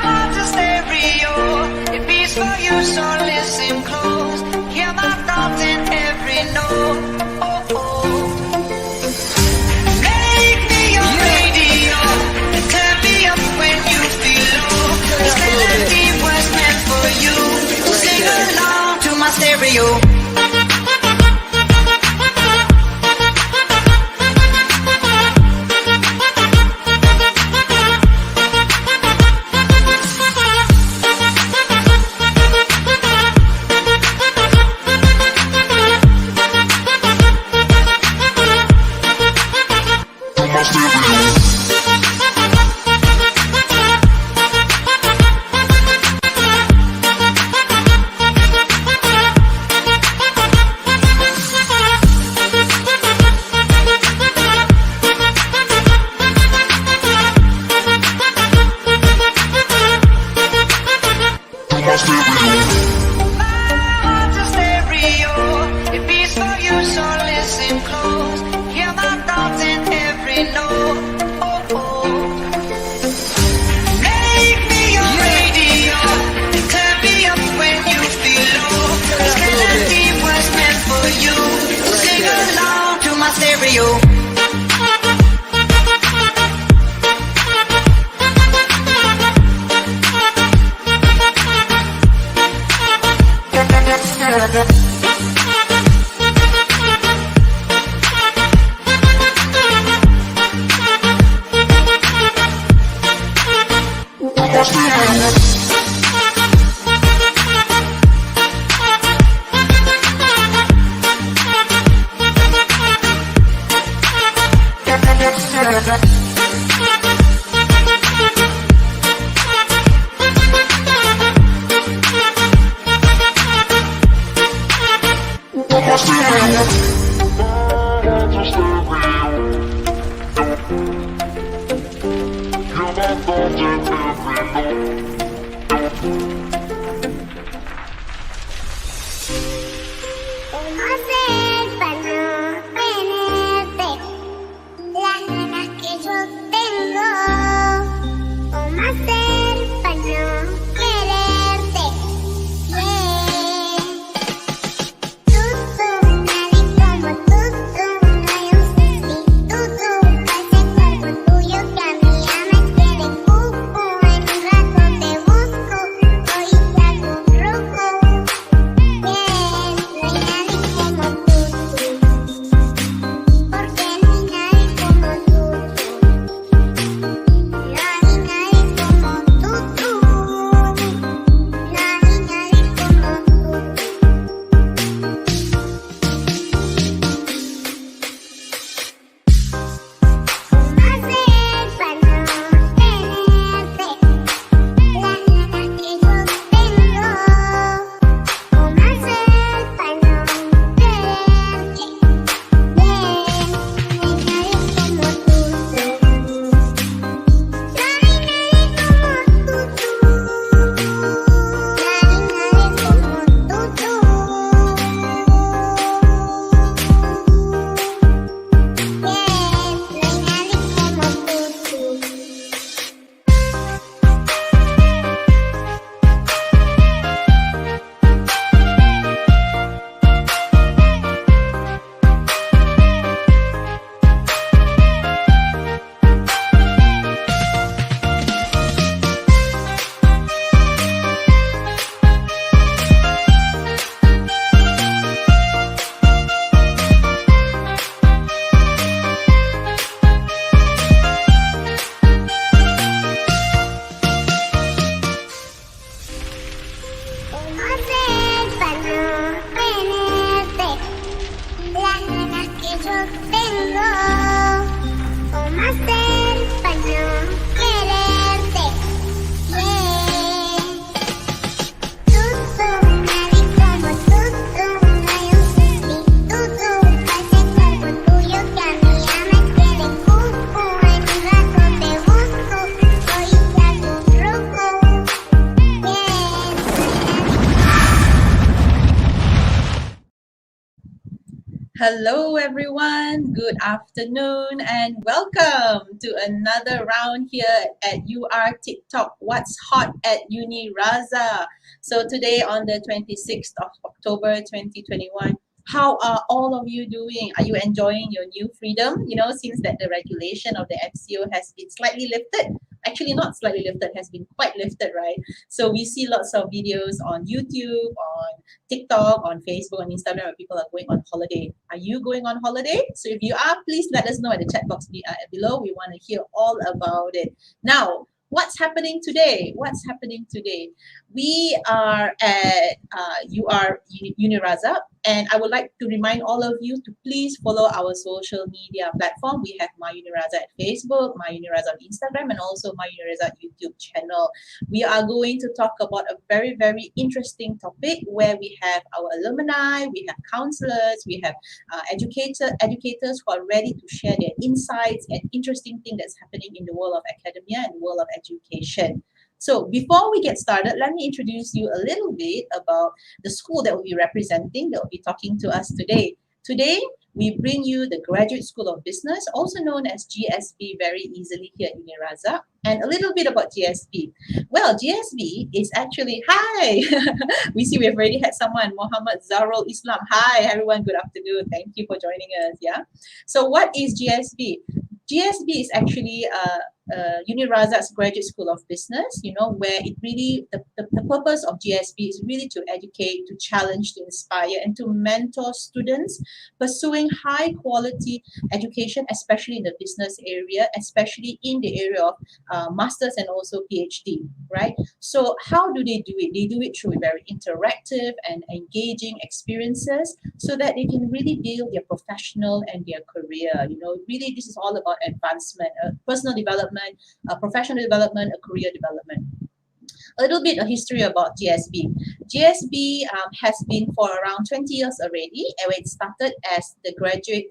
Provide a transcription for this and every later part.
heart's a stereo, it beats for you, so listen close. Hear my thoughts in every note. Oh, oh. Make me your radio, and turn me up when you feel low. This melody was meant for you, so sing along to my stereo. Hello, everyone. Good afternoon, and welcome to another round here at UR TikTok. What's hot at UNIRAZAK? So today, on the 26th of October 2021, how are all of you doing? Are you enjoying your new freedom? Since that the regulation of the MCO has been slightly lifted. Actually, not slightly lifted, has been quite lifted, right? So we see lots of videos on YouTube, on TikTok, on Facebook, on Instagram where people are going on holiday. Are you going on holiday? So if you are, please let us know at the chat box below. We want to hear all about it. Now, what's happening today? What's happening today? We are at UNIRAZAK, and I would like to remind all of you to please follow our social media platform. We have My UNIRAZAK at Facebook, My UNIRAZAK on Instagram, and also My UNIRAZAK YouTube channel. We are going to talk about a very, very interesting topic where we have our alumni, we have counselors, we have educators who are ready to share their insights and interesting things that's happening in the world of academia and the world of education. So before we get started, let me introduce you a little bit about the school that will be representing, that will be talking to us today. Today, we bring you the Graduate School of Business, also known as GSB very easily here at UNIRAZAK, and a little bit about GSB. Well, GSB is actually, hi! We see we've already had someone, Muhammad Zarul Islam. Hi, everyone, good afternoon. Thank you for joining us, yeah? So what is GSB? GSB is actually UNIRAZAK's Graduate School of Business, where it really, the purpose of GSB is really to educate, to challenge, to inspire, and to mentor students pursuing high quality education, especially in the business area, especially in the area of masters and also PhD, right? So how do they do it? They do it through very interactive and engaging experiences so that they can really build their professional and their career. Really this is all about advancement, personal development, professional development, career development. A little bit of history about GSB. GSB has been for around 20 years already, and it started as the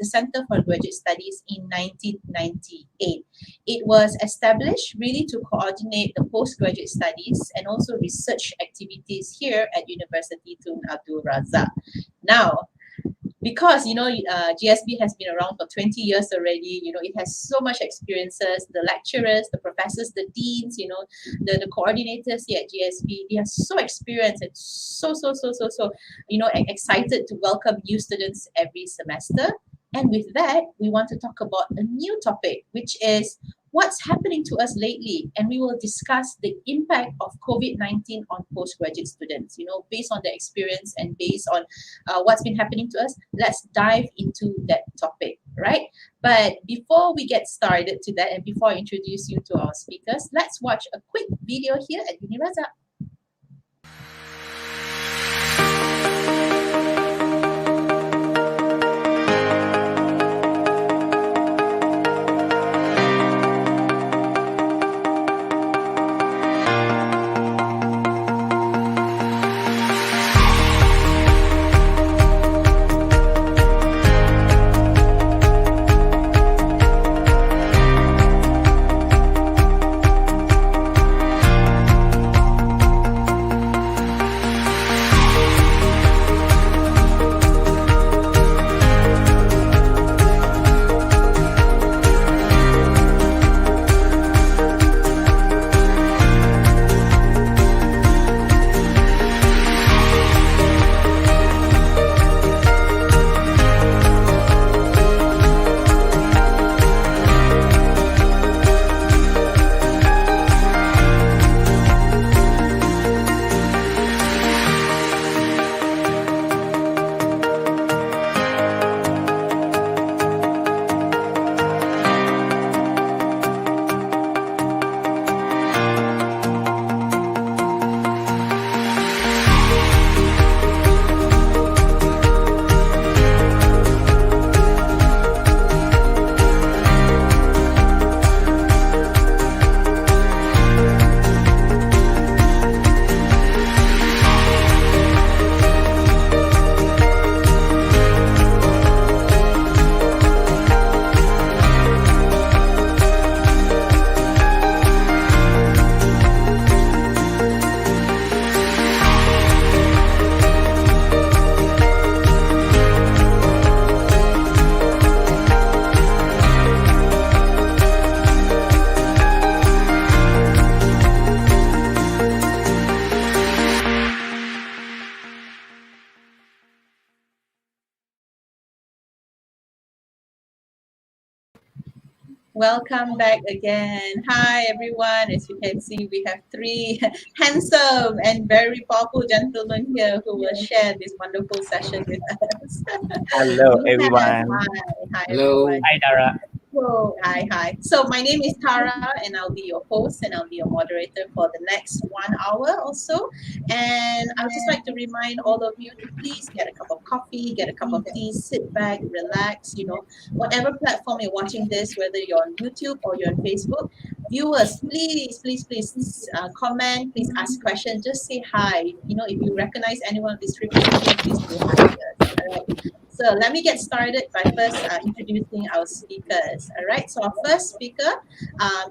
Center for Graduate Studies in 1998. It was established really to coordinate the postgraduate studies and also research activities here at University Tun Abdul Razak. Now, because GSB has been around for 20 years already, it has so much experiences. The lecturers, the professors, the deans, the coordinators here at GSB, they are so experienced and so excited to welcome new students every semester. And with that, we want to talk about a new topic, which is what's happening to us lately. And we will discuss the impact of COVID-19 on postgraduate students, based on the experience and based on what's been happening to us. Let's dive into that topic, right? But before we get started to that, and before I introduce you to our speakers, let's watch a quick video here at UNIRAZAK. Welcome back again. Hi, everyone. As you can see, we have three handsome and very powerful gentlemen here who will share this wonderful session with us. Hello, We have, everyone. hi, Hello. everyone. Hi, Dara. Hello, hi. So my name is Tara, and I'll be your host, and I'll be your moderator for the next 1 hour or so. And I would just like to remind all of you to please get a cup of coffee, get a cup of tea, sit back, relax. Whatever platform you're watching this, whether you're on YouTube or you're on Facebook, viewers, please comment, please ask questions, just say hi. If you recognize anyone of these three persons here, please say hi to us. All right. So let me get started by first introducing our speakers. All right. So our first speaker,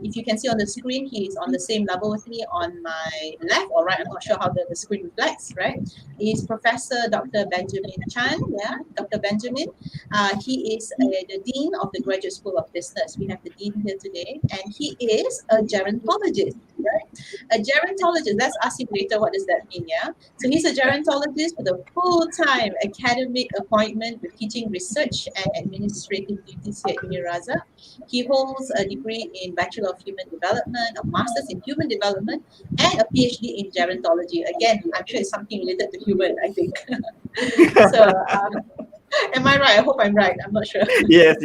if you can see on the screen, he is on the same level with me on my left or right. I'm not sure how the screen reflects. Right. He's Professor Dr. Benjamin Chan. Yeah, Dr. Benjamin. He is the Dean of the Graduate School of Business. We have the Dean here today, and he is a gerontologist. Right. A gerontologist. Let's ask him later. What does that mean? Yeah. So he's a gerontologist with a full-time academic appointment with teaching research and administrative duties here at UNIRAZAK. He holds a degree in Bachelor of Human Development, a Master's in Human Development, and a PhD in gerontology. Again, I'm sure it's something related to human, I think. So, am I right? I hope I'm right. I'm not sure. Yes.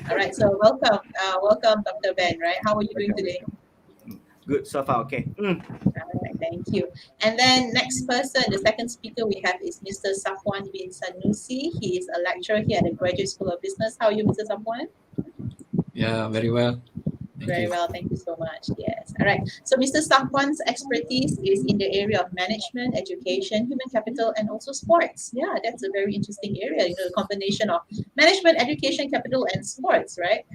All right. So, welcome, Dr. Ben. Right? How are you doing today? Good so far. Okay. All right, thank you. And then next person, the second speaker we have is Mr. Safwan bin Sanusi. He is a lecturer here at the Graduate School of Business. How are you, Mr. Safwan? Yeah, very well. Thank Very you. well, thank you so much. Yes. All right. So Mr. Safwan's expertise is in the area of management, education, human capital, and also sports. Yeah, that's a very interesting area. The combination of management, education, capital, and sports, right?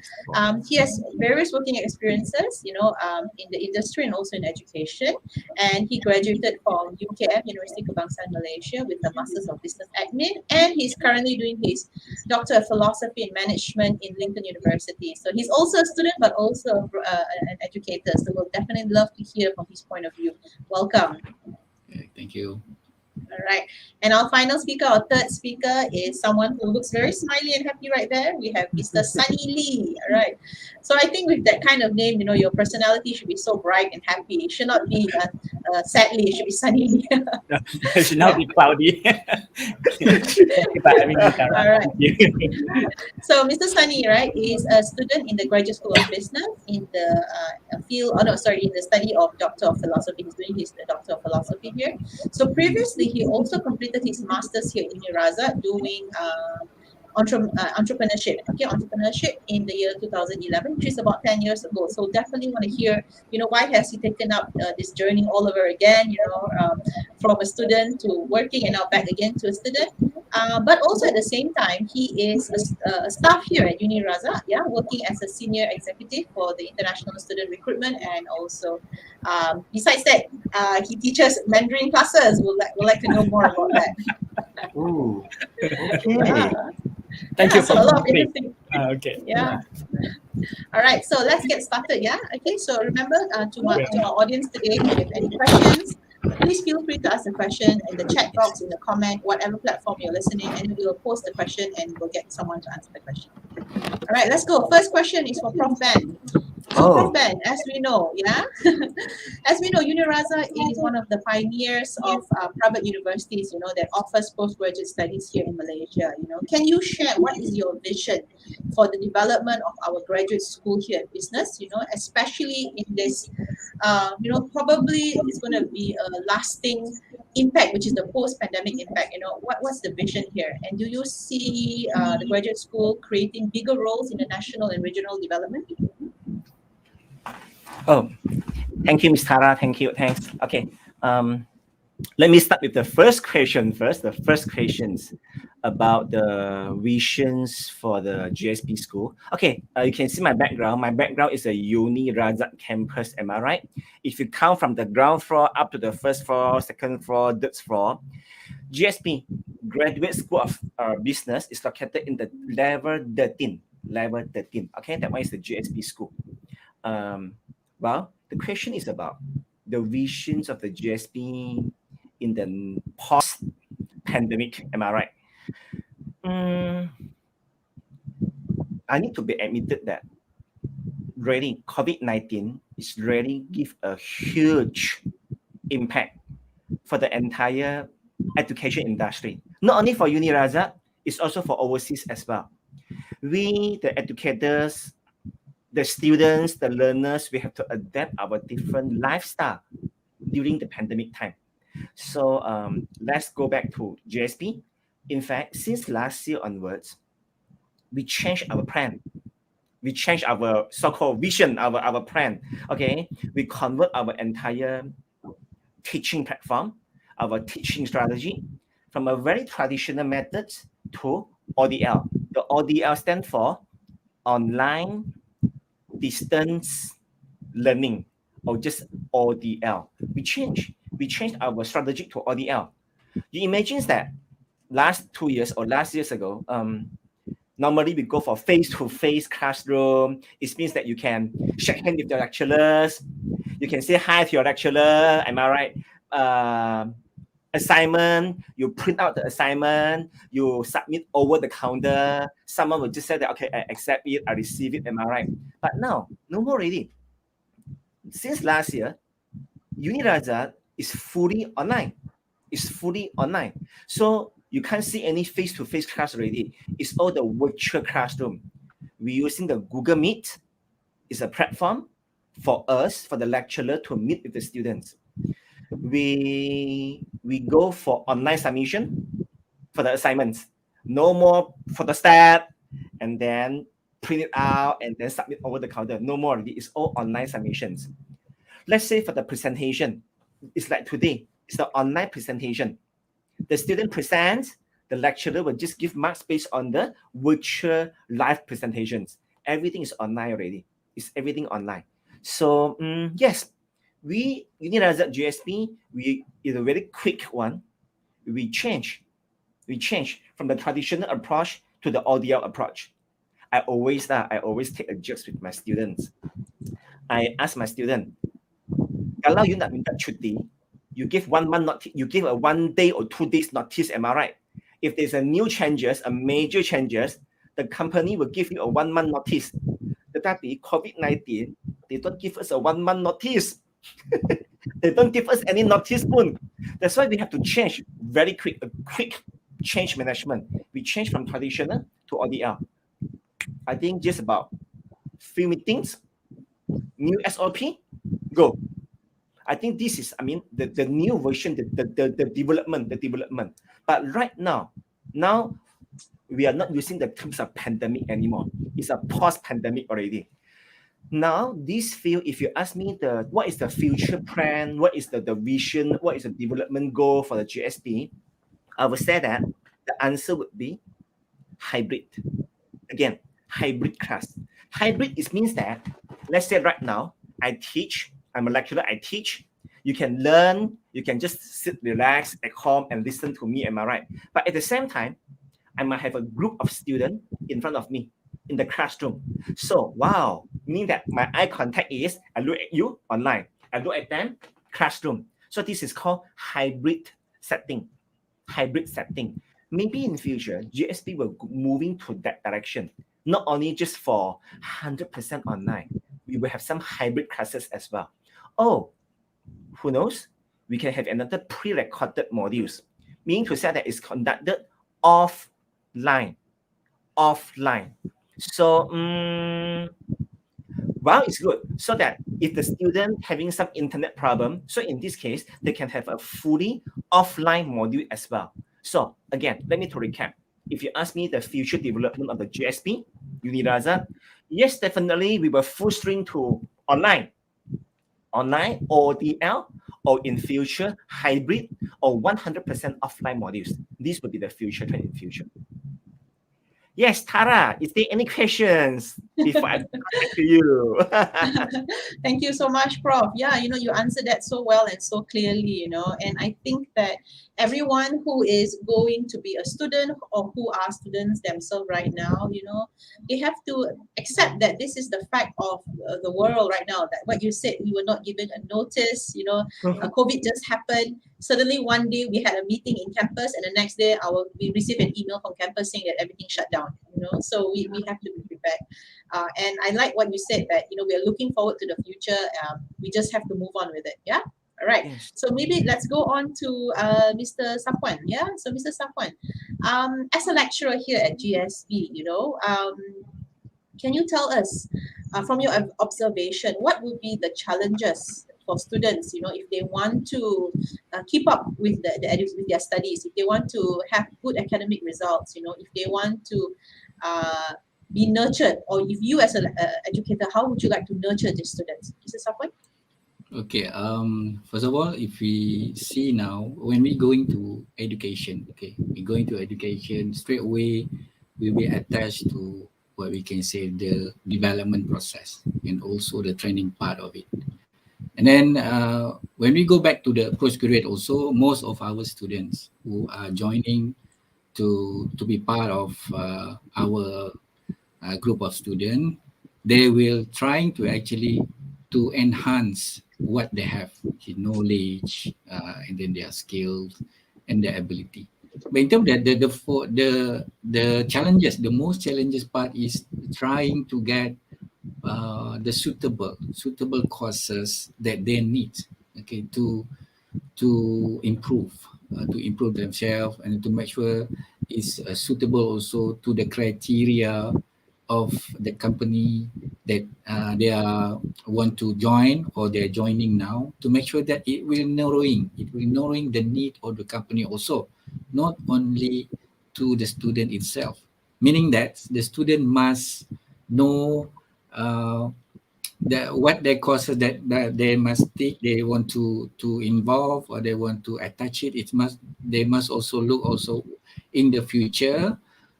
He has various working experiences, in the industry and also in education. And he graduated from UKM, University Kebangsaan Malaysia, with a Masters of Business Admin. And he's currently doing his Doctor of Philosophy in Management in Lincoln University. So he's also a student, but also an educator. So we'll definitely love to hear from his point of view. Welcome. Okay, thank you. All right. And our final speaker, our third speaker, is someone who looks very smiley and happy right there. We have Mr. Sunny Lee. All right. So I think with that kind of name, your personality should be so bright and happy. It should not be sadly, it should be Sunny Lee. It should not be cloudy. Thank you for having me, Dara. All right. Thank you. So Mr. Sunny, right, is a student in the Graduate School of Business in the in the study of Doctor of Philosophy. He's doing his Doctor of Philosophy here. So previously, he also completed his Master's here in UNIRAZAK doing entrepreneurship in the year 2011, which is about 10 years ago. So definitely want to hear, why has he taken up this journey all over again, from a student to working and now back again to a student. But also at the same time, he is a staff here at UNIRAZA, working as a senior executive for the international student recruitment, and also besides that, he teaches Mandarin classes. We'd like to know more about that. Ooh. Okay. Thank you So for a lot of coming. interesting. Okay. Yeah. All right. So let's get started. Yeah. Okay. So remember to our audience today, if you have any questions, please feel free to ask the question in the chat box, in the comment, whatever platform you're listening, and we will post the question and we'll get someone to answer the question. All right. Let's go. First question is for Prof. Ben. So Prof. Ben, as we know, UNIRAZA is one of the pioneers of private universities, that offers postgraduate studies here in Malaysia. Can you share what is your vision for the development of our graduate school here at business? Especially in this, probably it's going to be a lasting impact, which is the post-pandemic impact. What's the vision here? And do you see the graduate school creating bigger roles in the national and regional development? Oh, thank you, Ms. Tara. Thank you. Thanks. Okay. Let me start with the first question first. The first questions about the visions for the GSB school. Okay, you can see my background. My background is a UNIRAZAK campus. Am I right? If you count from the ground floor up to the first floor, second floor, third floor, GSB, Graduate School of Business, is located in the level 13. Level 13. Okay, that one is the GSB school. Well, the question is about the visions of the GSB in the post-pandemic. Am I right? I need to be admitted that really COVID-19 is really give a huge impact for the entire education industry. Not only for UNIRAZAK, it's also for overseas as well. We, the educators, the students, the learners, we have to adapt our different lifestyle during the pandemic time. So let's go back to GSB. In fact, since last year onwards, we changed our plan. We changed our so-called vision, our plan. Okay, we convert our entire teaching platform, our teaching strategy from a very traditional method to ODL. The ODL stands for online distance learning, or just ODL. We changed our strategy to ODL. You imagine that last 2 years or last years ago, normally we go for face-to-face classroom. It means that you can shake hands with your lecturers, you can say hi to your lecturer. Am I right? Assignment, you print out the assignment, you submit over the counter. Someone will just say that, okay, I accept it, I receive it. Am I right? But now, no more already. Since last year, UNIRAZAK is fully online. It's fully online. So you can't see any face-to-face class already. It's all the virtual classroom. We're using the Google Meet. It's a platform for us, for the lecturer to meet with the students. We go for online submission for the assignments. No more photostat and then print it out and then submit over the counter. No more. It's all online submissions. Let's say for the presentation, it's like today. It's the online presentation. The student presents, the lecturer will just give marks based on the virtual live presentations. Everything is online already. It's everything online. So yes, we UNIRAZAK GSB, we is a very quick one. We change from the traditional approach to the ODL approach. I always take a joke with my students. I ask my student, kalau you nak minta cuti, you give 1 month notice, you give a 1 day or 2 days notice, am I right? If there's a new changes, a major changes, the company will give you a 1 month notice. Tetapi COVID-19, they don't give us a 1 month notice. They don't give us any notice pun. That's why we have to change very quick, a quick change management. We change from traditional to ODL. I think just about few meetings, new SOP, go. I think this is, the new version, the development. But right now we are not using the terms of pandemic anymore. It's a post-pandemic already. Now, this field, if you ask me what is the future plan, what is the vision, what is the development goal for the GSB, I would say that the answer would be hybrid. Again, hybrid class. Hybrid means that, let's say right now, I'm a lecturer, I teach. You can learn, you can just sit, relax at home and listen to me, am I right? But at the same time, I might have a group of students in front of me in the classroom. So, wow, meaning that my eye contact is, I look at you online, I look at them, classroom. So this is called hybrid setting. Maybe in future, GSB will moving to that direction. Not only just for 100% online, we will have some hybrid classes as well. Oh, who knows? We can have another pre-recorded modules, meaning to say that it's conducted offline. So, well, it's good. So that if the student having some internet problem, so in this case, they can have a fully offline module as well. So again, let me to recap. If you ask me the future development of the GSB, UNIRAZAK, yes, definitely we will full string to online, ODL, or in future, hybrid, or 100% offline modules. This will be the future trend in future. Yes, Tara, is there any questions before I come back to you? Thank you so much, Prof. Yeah, you answered that so well and so clearly, and I think that everyone who is going to be a student or who are students themselves right now, they have to accept that this is the fact of the world right now, that what you said, we were not given a notice, COVID just happened. suddenly one day we had a meeting in campus, and the next day we received an email from campus saying that everything shut down. So we have to be prepared. And I like what you said, that we are looking forward to the future. We just have to move on with it. Yeah. All right. Yes. So maybe let's go on to Mr. Sapwan. Yeah. So Mr. Sapwan, as a lecturer here at GSB, can you tell us, from your observation, what would be the challenges for students, if they want to keep up with with their studies, if they want to have good academic results, if they want to be nurtured, or if you as an educator, how would you like to nurture these students? Mr. Sapwan? Okay. First of all, if we see now, when we go into education, we go into education straight away, we will be attached to what we can say the development process and also the training part of it. And then when we go back to the postgraduate, also most of our students who are joining to be part of our group of students, they will trying to actually to enhance what they have, the knowledge, and then their skills and their ability. But in terms of the challenges, the most challenges part is trying to get the suitable courses that they need, to improve themselves and to make sure it's suitable also to the criteria of the company that they are want to join or they're joining now, to make sure that it will narrowing the need of the company also, not only to the student itself, meaning that the student must know what their courses that they must take, they want to involve or they want to attach it. They must also look also in the future.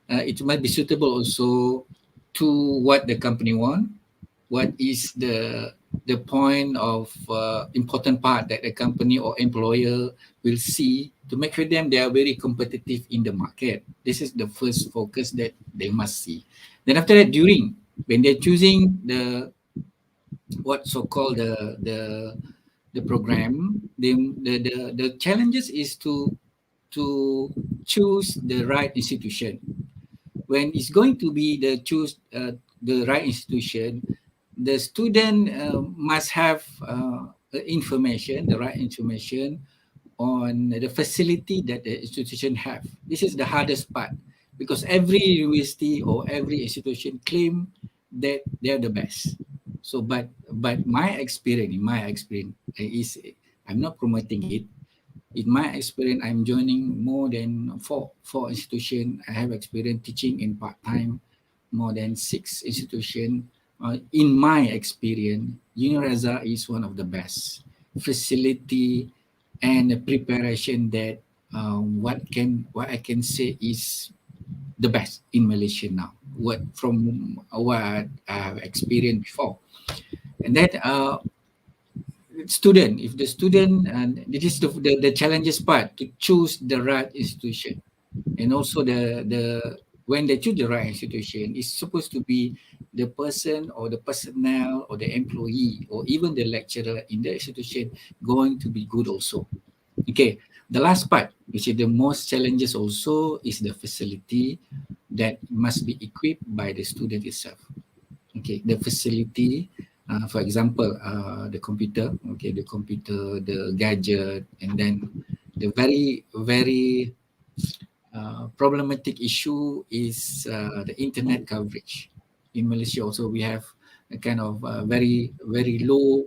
It must be suitable also to what the company want. What is the point of important part that the company or employer will see to make sure they are very competitive in the market. This is the first focus that they must see. Then after that, when they're choosing what so-called the program, the challenges is to choose the right institution. When it's going to be choose the right institution, the student must have the right information on the facility that the institution have. This is the hardest part, because every university or every institution claim that they're the best. So, but in my experience is, I'm not promoting it. In my experience, I'm joining more than four institutions. I have experience teaching in part-time, more than 6 institutions. In my experience, UNIRAZAK is one of the best facility and preparation that what I can say is the best in Malaysia now. What I have experienced before, and that student, if the student, and this is the challenges part, to choose the right institution, and also the when they choose the right institution, it's supposed to be the person or the personnel or the employee or even the lecturer in the institution going to be good also. Okay, the last part, which is the most challenges also, is the facility that must be equipped by the student itself. Okay, the facility, for example, the computer, the gadget, and then the very problematic issue is the internet coverage. In Malaysia also, we have a kind of very low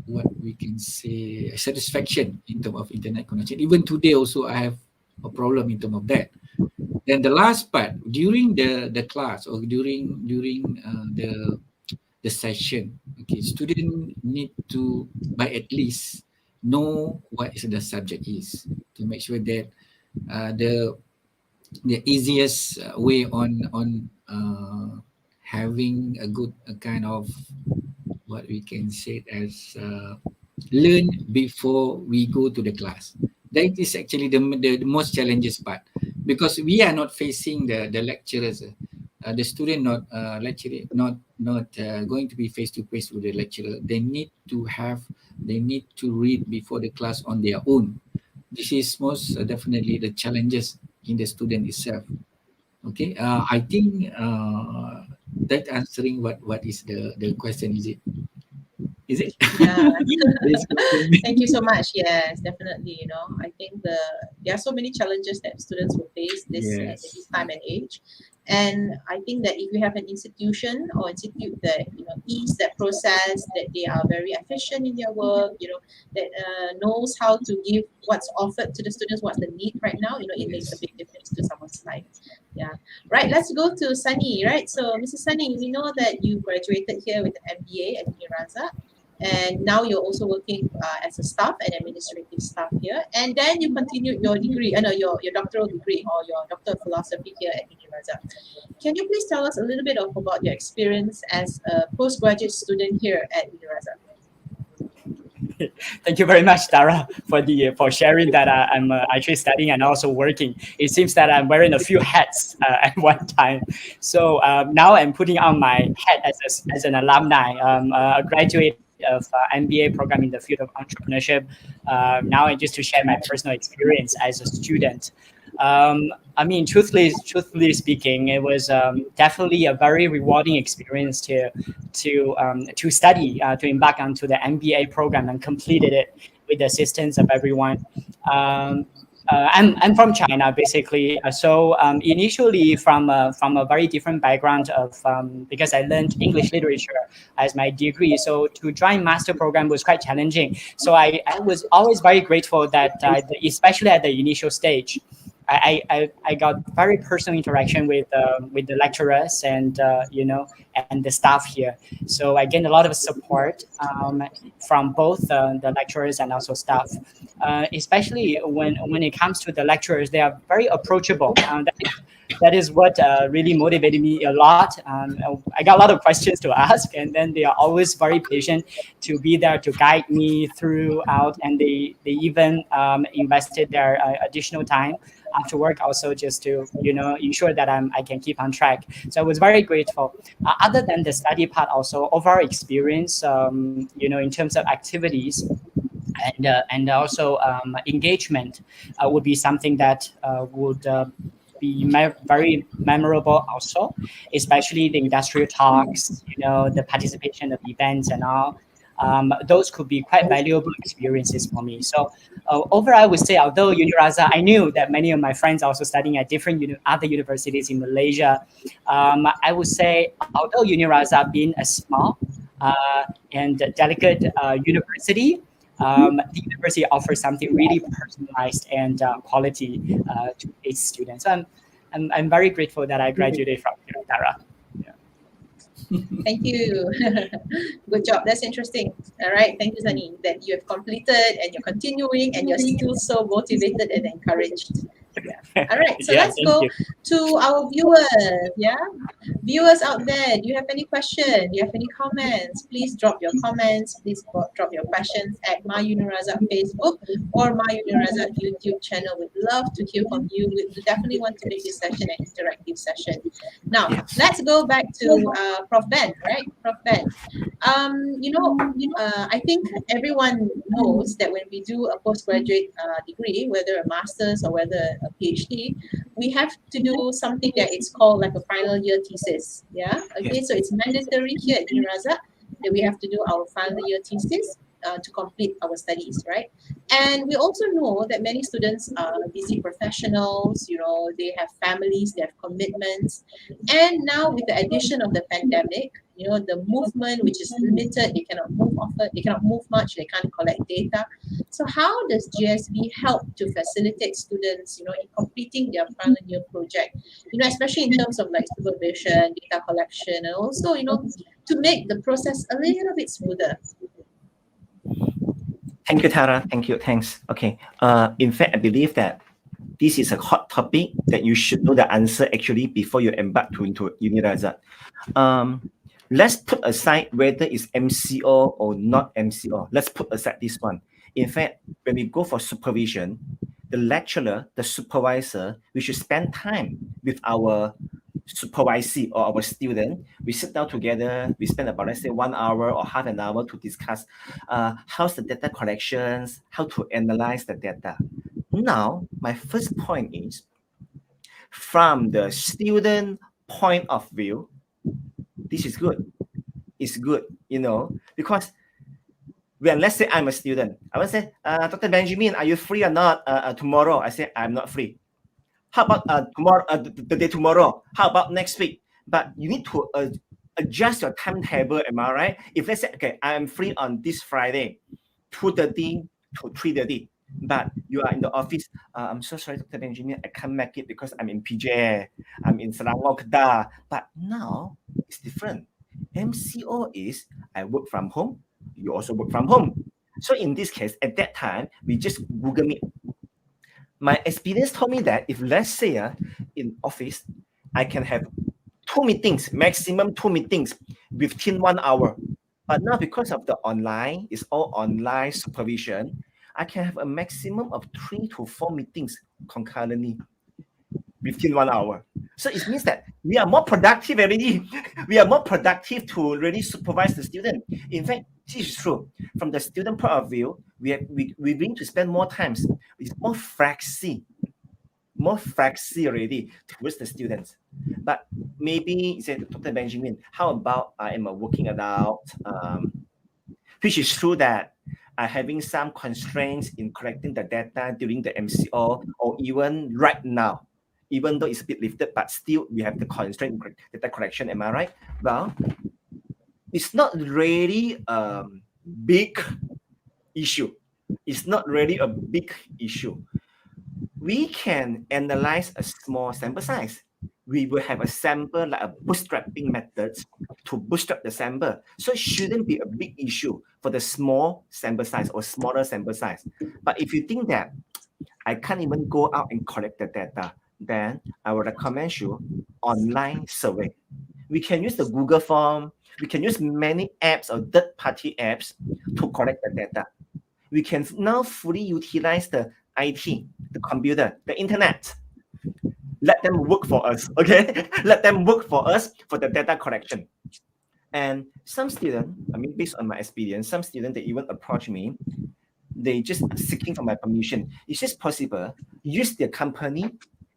what we can say satisfaction in terms of internet connection. Even today also I have a problem in terms of that. Then the last part, during the class or during the session, student need to by at least know what is the subject is, to make sure that the easiest way on having a good kind of what we can say as learn before we go to the class. That is actually the most challenges part, because we are not facing the lecturers, the student not lecturer, not going to be face to face with the lecturer. They need to have They need to read before the class on their own. This is most definitely the challenges in the student itself. Okay, I think that answering what is the question, is it? Is it? Yeah. This question. Thank you so much. Yes, definitely. I think there are so many challenges that students will face this at this Yes. time and age, and I think that if you have an institution or institute that ease that process, that they are very efficient in their work, that knows how to give what's offered to the students, what's the need right now, it makes a Yes. big difference to someone's life. Yeah. Right. Let's go to Sunny. Right. So, Mrs. Sunny, we know that you graduated here with an MBA at UNIRAZAK, and now you're also working as a staff and administrative staff here, and then you continued your degree, no, your doctoral degree or your Doctor of Philosophy here at UNIRAZAK. Can you please tell us a little bit about your experience as a postgraduate student here at UNIRAZAK? Thank you very much, Tara, for sharing that I'm actually studying and also working. It seems that I'm wearing a few hats at one time. So now I'm putting on my hat as an alumni, a graduate of MBA program in the field of entrepreneurship. Now, I just to share my personal experience as a student. I mean, truthfully speaking, it was definitely a very rewarding experience to study, to embark onto the MBA program and completed it with the assistance of everyone. I'm from China, basically. So initially from a very different background of because I learned English literature as my degree. So to join master program was quite challenging. So I was always very grateful that especially at the initial stage, I got very personal interaction with the lecturers and and the staff here. So I gained a lot of support from both the lecturers and also staff. Especially when it comes to the lecturers, they are very approachable. That is what really motivated me a lot. I got a lot of questions to ask, and then they are always very patient to be there to guide me throughout, and they even invested their additional time after work also just to ensure that I can keep on track. So I was very grateful. Other than the study part, also overall experience, in terms of activities and also engagement would be something that would be very memorable also, especially the industrial talks, the participation of events and all. Those could be quite valuable experiences for me. So overall, I would say, although UNIRAZAK, I knew that many of my friends are also studying at different other universities in Malaysia. I would say, although UNIRAZAK being a small and delicate university, the university offers something really personalized and quality to its students. So I'm very grateful that I graduated from here, Tara. Thank you. Good job. That's interesting. All right. Thank you, Sunny, that you have completed and you're continuing and you're still so motivated and encouraged. Yeah. All right. So let's go to our viewers. Yeah. Viewers out there, do you have any questions? Do you have any comments? Please drop your comments. Please drop your questions at My UNIRAZAK Facebook or My UNIRAZAK YouTube channel. We'd love to hear from you. We definitely want to make this session an interactive session. Now, let's go back to Prof. Ben, right? Prof. Ben. I think everyone knows that when we do a postgraduate degree, whether a master's or whether a PhD, we have to do something that it's called like a final year thesis. Yeah. Okay. So it's mandatory here at UNIRAZAK that we have to do our final year thesis to complete our studies, right? And we also know that many students are busy professionals, they have families, they have commitments. And now with the addition of the pandemic, the movement, which is limited, they cannot move often, they cannot move much, they can't collect data. So how does GSB help to facilitate students, in completing their final year project, especially in terms of like supervision, data collection, and also, to make the process a little bit smoother? Thank you, Tara. Thank you. Thanks. Okay. In fact, I believe that this is a hot topic that you should know the answer actually before you embark into UNIRAZAK. Let's put aside whether it's MCO or not MCO. Let's put aside this one. In fact, when we go for supervision, the lecturer, the supervisor, we should spend time with our supervisee or our student, we sit down together, we spend about, let's say, 1 hour or half an hour to discuss how's the data collections, how to analyze the data. Now, my first point is, from the student point of view, this is good. It's good, because when, let's say I'm a student, I will say, Dr. Benjamin, are you free or not tomorrow? I say, I'm not free. How about tomorrow, the day tomorrow? How about next week? But you need to adjust your timetable, am I right? If let's say, okay, I'm free on this Friday, 2:30 to 3:30, but you are in the office, I'm so sorry, Dr. Benjamin, I can't make it because I'm in PJ, I'm in Selangor, Kedah. But now it's different. MCO is, I work from home, you also work from home. So in this case, at that time, we just Google Meet. My experience told me that if, let's say, in office, I can have 2 meetings, maximum 2 meetings within 1 hour. But now, because of the online, it's all online supervision, I can have a maximum of 3 to 4 meetings concurrently within 1 hour. So it means that we are more productive already. We are more productive to really supervise the student. In fact, this is true. From the student point of view, we need to spend more time. It's more flexi already towards the students. But maybe you say, Dr. Benjamin, how about I am a working adult, which is true that having some constraints in collecting the data during the MCO, or even right now, even though it's a bit lifted, but still we have the constraint in data collection, am I right? Well, it's not really a big issue. It's not really a big issue. We can analyze a small sample size. We will have a sample, like a bootstrapping methods to bootstrap the sample. So it shouldn't be a big issue for the small sample size or smaller sample size. But if you think that I can't even go out and collect the data, then I would recommend you online survey. We can use the Google form. We can use many apps or third-party apps to collect the data. We can now fully utilize the IT, the computer, the internet. Let them work for us, okay? Let them work for us for the data collection. And some students, based on my experience, some students, they even approach me. They just seeking for my permission. Is this possible? Use their company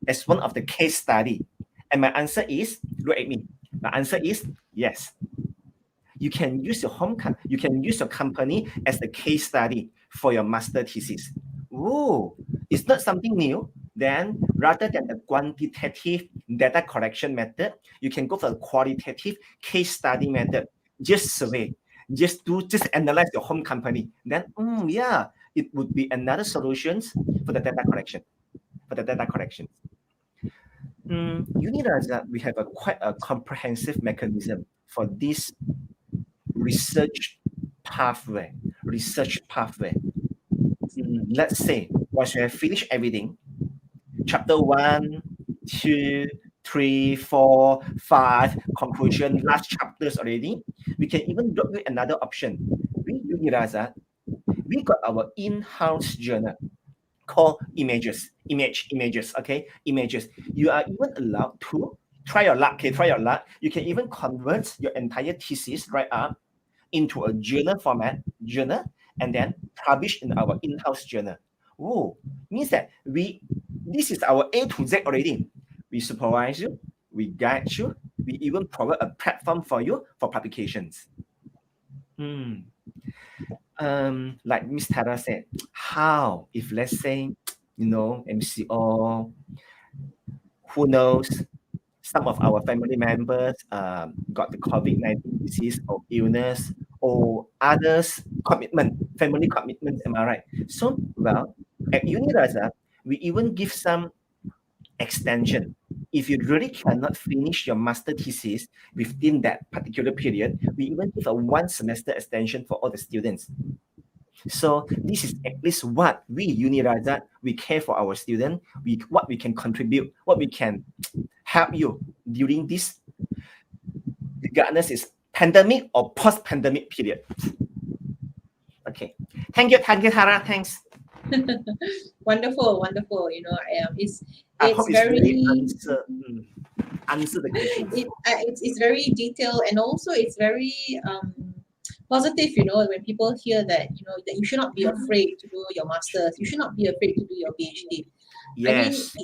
as one of the case study. And my answer is, look at me. My answer is yes. You can use your you can use your company as the case study for your master thesis. Ooh, it's not something new. Then rather than the quantitative data collection method, you can go for the qualitative case study method. Just survey, just analyze your home company. Then yeah, it would be another solutions for the data collection. UNIRAZAK, we have quite a comprehensive mechanism for this research pathway. Let's say once you have finished everything, chapter 1, 2, 3, 4, 5, conclusion, last chapters already, we can even drop you another option. We UNIRAZAK, we got our in-house journal called images, okay? Images. You are even allowed to try your luck. You can even convert your entire thesis right up into a journal format, and then publish in our in-house journal. Oh, means that this is our A to Z already. We supervise you, we guide you, we even provide a platform for you for publications. Like Miss Tara said, how if let's say, MCO, who knows, some of our family members got the COVID-19 disease or illness or others family commitments, am I right? So, well, at UNIRAZAK, we even give some extension. If you really cannot finish your master thesis within that particular period, we even give a 1 semester extension for all the students. So this is at least what we UNIRAZAK, we care for our students, what we can contribute, what we can help you during this, regardless is pandemic or post-pandemic period. Okay. Thank you, Tara. Thanks. Wonderful, wonderful. You know, I it's hope it's very very answer the questions. it's very detailed, and also it's very positive. You know, when people hear that, you know, that you should not be afraid to do your masters, you should not be afraid to do your PhD. I mean, Yes.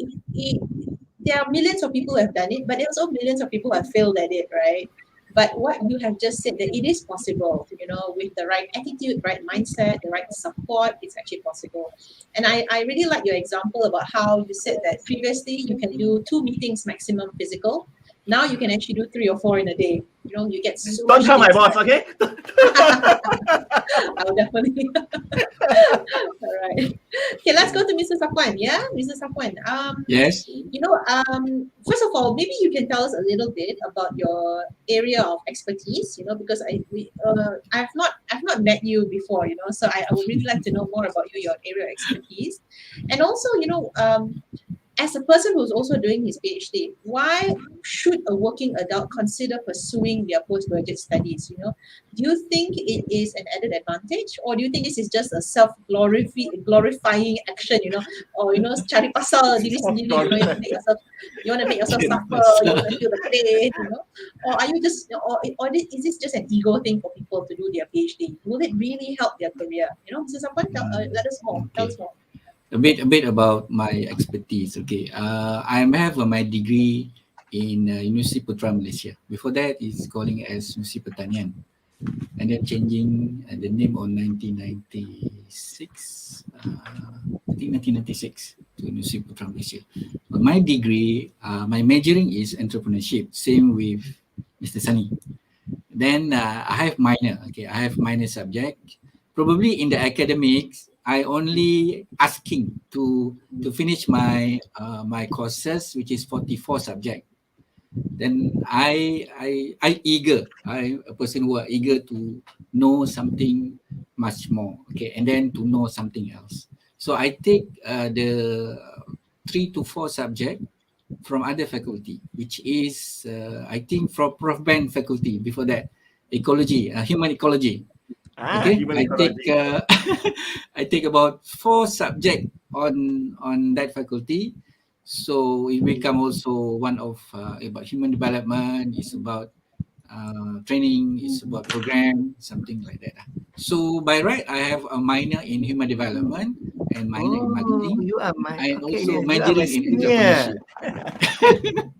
there are millions of people who have done it, but there's also millions of people who have failed at it, right? But what you have just said, that it is possible, you know, with the right attitude, right mindset, the right support, it's actually possible. And I really like your example about how you said that previously you can do 2 meetings maximum physical. Now you can actually do 3 or 4 in a day. You know, you get so Don't much tell my things boss, done. okay? I'll definitely. All right. Okay, let's go to Mr. Safwan. Yeah, Mr. Safwan. Yes. You know, first of all, maybe you can tell us a little bit about your area of expertise. You know, because I've not met you before. You know, so I would really like to know more about you, your area of expertise, and also, you know, as a person who's also doing his PhD, why should a working adult consider pursuing their postgraduate studies? You know, do you think it is an added advantage, or do you think this is just a glorifying action? You know, or you know, cari pasal diri sendiri. You know, you want to make yourself suffer. You want to feel the pain. You know, or are you just, or is this just an ego thing for people to do their PhD? Will it really help their career? You know, Mr. Sapan, let us more. Tell Okay. us more. A bit about my expertise. Okay, I have my degree in University Putra Malaysia. Before that, it's calling as University Pertanian, and then changing the name on 1996. I think 1996 to University Putra Malaysia. But my degree, my majoring is entrepreneurship. Same with Mr. Sunny. Then I have minor. Okay, I have minor subject. Probably in the academics, I only asking to finish my my courses, which is 44 subject. Then I a person who are eager to know something much more. Okay, and then to know something else. So I take the 3 to 4 subject from other faculty, which is I think from Prof. Ben faculty. Before that, ecology, human ecology. Okay, Human I take ecology. I take about 4 subject on that faculty. So it become also one of about human development. It's about training. It's about program, something like that. So by right, I have a minor in human development and minor in Oh, marketing, you are my and okay. also You are my majoring in senior. entrepreneurship.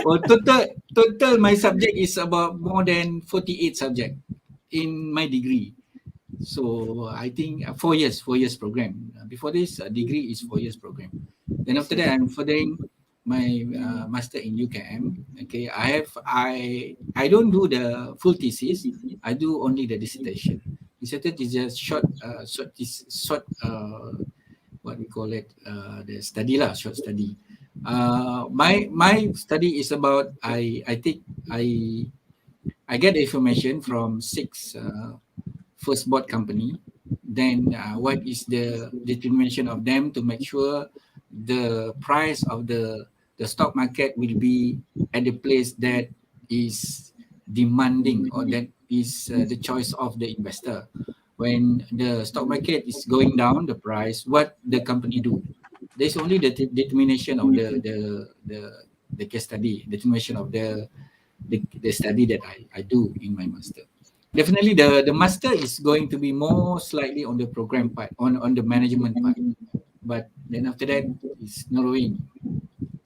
Well, total my subject is about more than 48 subject in my degree. So I think 4 years program. Before this, degree is 4 years program. Then after that, I'm furthering my master in UKM. Okay, I don't do the full thesis. I do only the dissertation. Dissertation is just short what we call it the study lah, short study. My study is about I get the information from 6 first board company. Then what is the determination of them to make sure the price of the stock market will be at the place that is demanding, or that is the choice of the investor. When the stock market is going down, the price, what the company do? There's only the determination of the case study, determination of the study that I do in my master. Definitely the master is going to be more slightly on the program part, on the management part. But then after that is narrowing.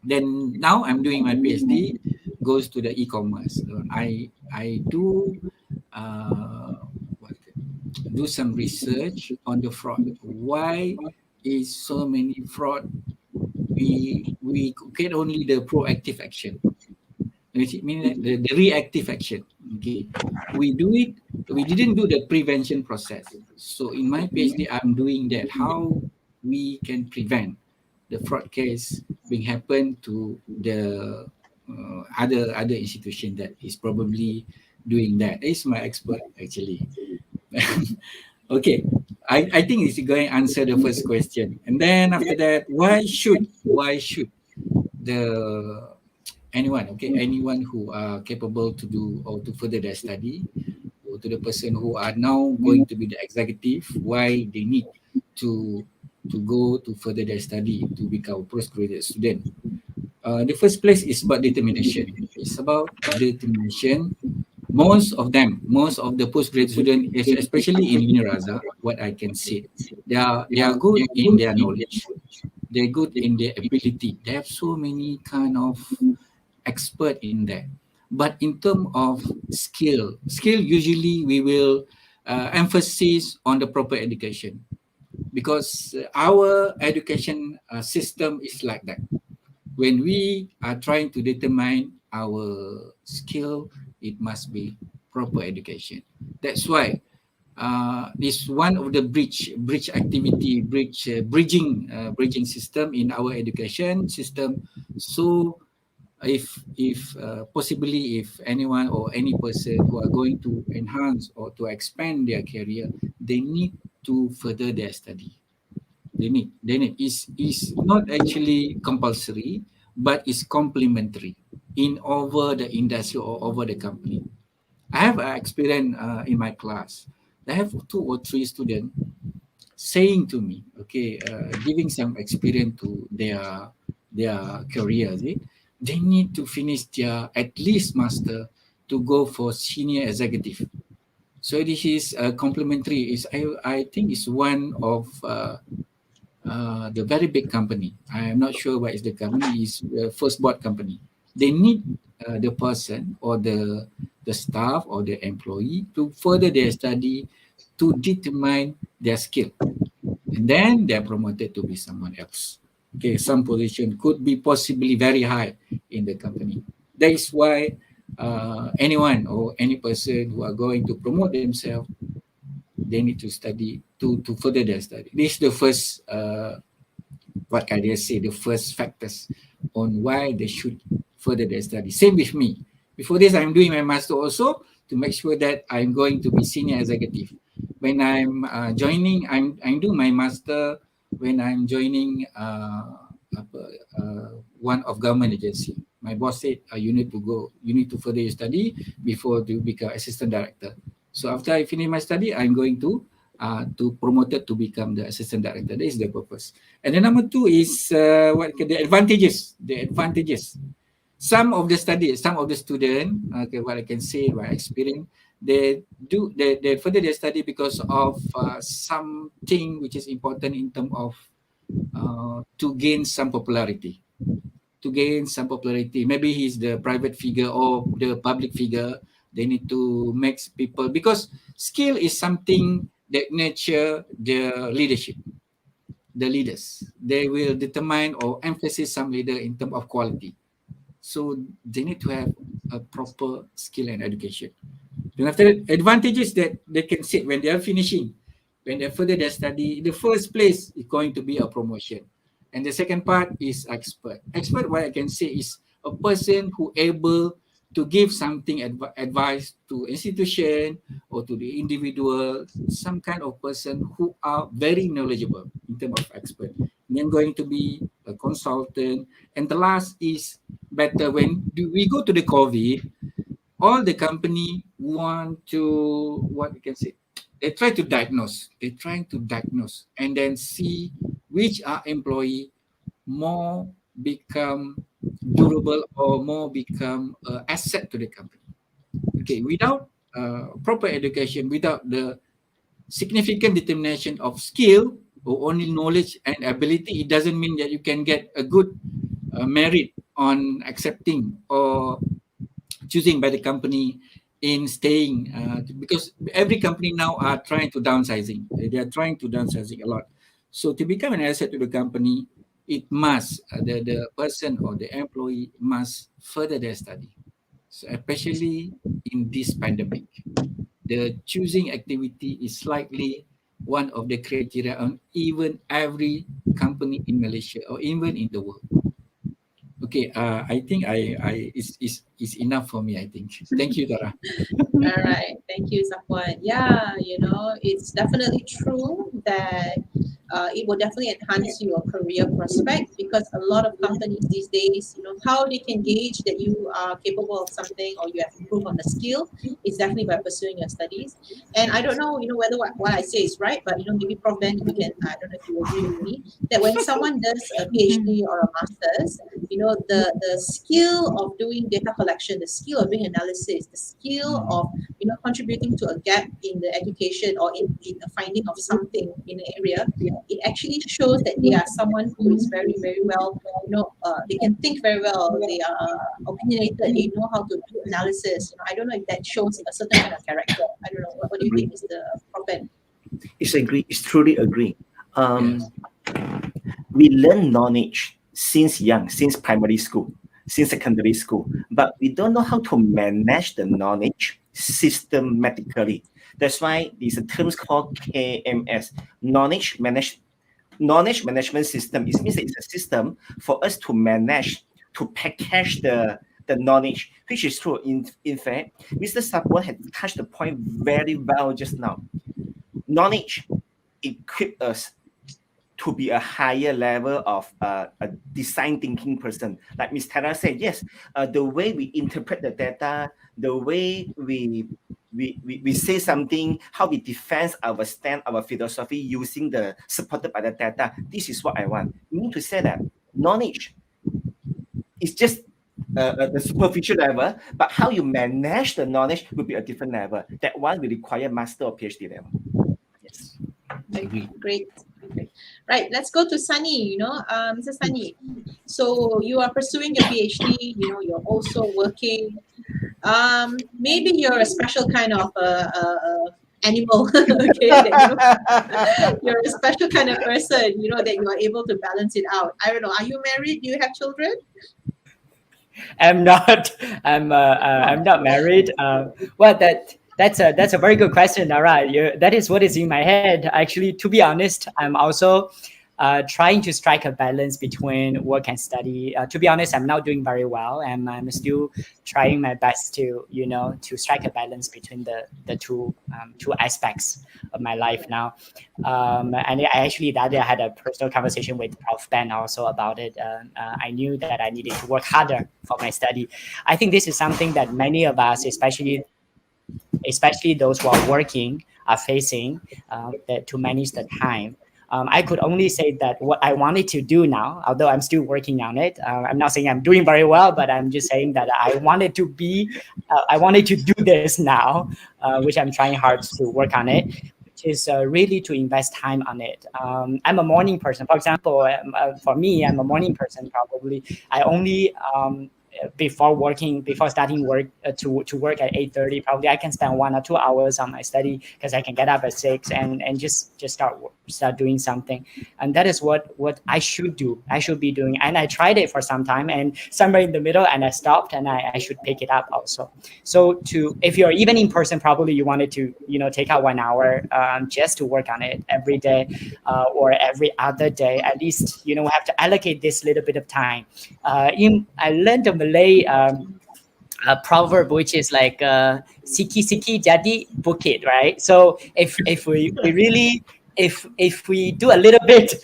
Then now I'm doing my PhD, goes to the e-commerce. I do what is it? Do some research on the fraud. Why is so many fraud? We get only the proactive action, which means the reactive action. Okay, we do it. We didn't do the prevention process. So in my PhD, I'm doing that. How we can prevent the fraud case being happen to the other institution that is probably doing that. Is my expert actually. Okay, I think it's going to answer the first question, and then after that, why should the anyone who are capable to do or to further their study, or to the person who are now going to be the executive, why they need to to go to further their study to become a postgraduate student. The first place is about determination. It's about determination. Most of the postgraduate students, especially in UNIRAZAK, what I can see, they are good in their knowledge. They're good in their ability. They have so many kind of expert in there. But in terms of skill usually we will emphasis on the proper education, because our education system is like that. When we are trying to determine our skill, it must be proper education. That's why this one of the bridge activity, bridging system in our education system. So if possibly if anyone or any person who are going to enhance or to expand their career, they need to further their study. They need is not actually compulsory, but is complementary in over the industry or over the company. I have experience in my class. I have 2 or 3 students saying to me, okay, giving some experience to their career. They need to finish their at least master to go for senior executive. So this is complementary. Is I think is one of the very big company. I am not sure what is the company. Is first board company. They need the person or the staff or the employee to further their study to determine their skill, and then they're promoted to be someone else. Okay, some position could be possibly very high in the company. That is why anyone or any person who are going to promote themselves, they need to study to further their study. This is the first what can I say, the first factors on why they should further their study. Same with me. Before this, I'm doing my master also to make sure that I'm going to be senior executive. When I'm joining, I'm doing my master when I'm joining one of government agency. My boss said, you need to further your study before to become assistant director. So after I finish my study, I'm going to promoted to become the assistant director. That is the purpose. And then number 2 is the advantages. The advantages. Some of the student, okay, what I can say, what I experience, they further their study because of something which is important in terms of to gain some popularity. Maybe he's the private figure or the public figure. They need to make people, because skill is something that nurture the leadership. The leaders, they will determine or emphasize some leader in terms of quality. So they need to have a proper skill and education. Then after that, advantages that they can sit when they are finishing, when they further their study, the first place is going to be a promotion. And the second part is expert. Expert, what I can say, is a person who able to give something advice to institution or to the individual, some kind of person who are very knowledgeable in terms of expert. And then going to be a consultant. And the last is better when we go to the COVID, all the company want to, what we can say, they're trying to diagnose and then see which are employee more become durable or more become asset to the company. Okay, without proper education, without the significant determination of skill or only knowledge and ability, it doesn't mean that you can get a good merit on accepting or choosing by the company in staying, because every company now are trying to downsizing. They are trying to downsizing a lot. So to become an asset to the company, it must the person or the employee must further their study. So especially in this pandemic, the choosing activity is slightly one of the criteria on even every company in Malaysia or even in the world. Okay, I think I is enough for me, I think. Thank you, Tara. All right. Thank you, Sapuan. Yeah, it's definitely true that it will definitely enhance your career prospect, because a lot of companies these days, how they can gauge that you are capable of something or you have improved on the skill is definitely by pursuing your studies. And I don't know, whether what I say is right, but maybe Prof. Ben, you can, I don't know if you agree with me, that when someone does a PhD or a master's, the skill of doing data collection, the skill of doing analysis, the skill of contributing to a gap in the education or in the finding of something in an area, it actually shows that they are someone who is very, very well, they can think very well, they are opinionated, they know how to do analysis. I don't know if that shows a certain kind of character. I don't know. What do you think, Mr. Profen? It's truly agree. Yes. We learn knowledge since young, since primary school, since secondary school, but we don't know how to manage the knowledge systematically. That's why these terms called KMS, knowledge management system. It means it's a system for us to manage, to package the knowledge, which is true. In fact, Mr. Sapwan had touched the point very well just now. Knowledge equip us to be a higher level of a design thinking person. Like Ms. Tara said, yes, the way we interpret the data, the way we say something, how we defend our stand, our philosophy using the supported by the data. This is what I want. We need to say that knowledge is just the superficial level, but how you manage the knowledge will be a different level. That one will require master or PhD level. Yes. Great. Great. Right, let's go to Sunny, Mr. Sunny. So you are pursuing your PhD, you're also working. Maybe you're a special kind of animal, okay? That, you're a special kind of person, that you are able to balance it out. I don't know. Are you married? Do you have children? I'm not. I'm not married. Well, that's a very good question. All right, that is what is in my head. Actually, to be honest, I'm also trying to strike a balance between work and study. To be honest, I'm not doing very well, and I'm still trying my best to to strike a balance between the two aspects of my life now. And I actually that day I had a personal conversation with Prof. Ben also about it. I knew that I needed to work harder for my study. I think this is something that many of us, especially those who are working, are facing, that to manage the time. I could only say that what I wanted to do now, although I'm still working on it, I'm not saying I'm doing very well, but I'm just saying that I wanted to do this now, which I'm trying hard to work on it, which is really to invest time on it. I'm a morning person. For example, for me, I'm a morning person probably. I only before starting work to work at 8:30, probably I can spend 1 or 2 hours on my study, because I can get up at 6 and just start doing something. And that is what I should do. I should be doing. And I tried it for some time, and somewhere in the middle, and I stopped, and I should pick it up also. So if you're even in person, probably you wanted to take out 1 hour just to work on it every day, or every other day. At least we have to allocate this little bit of time. I learned a Malay a proverb, which is like "siki siki jadi bukit," right? So if we really if we do a little bit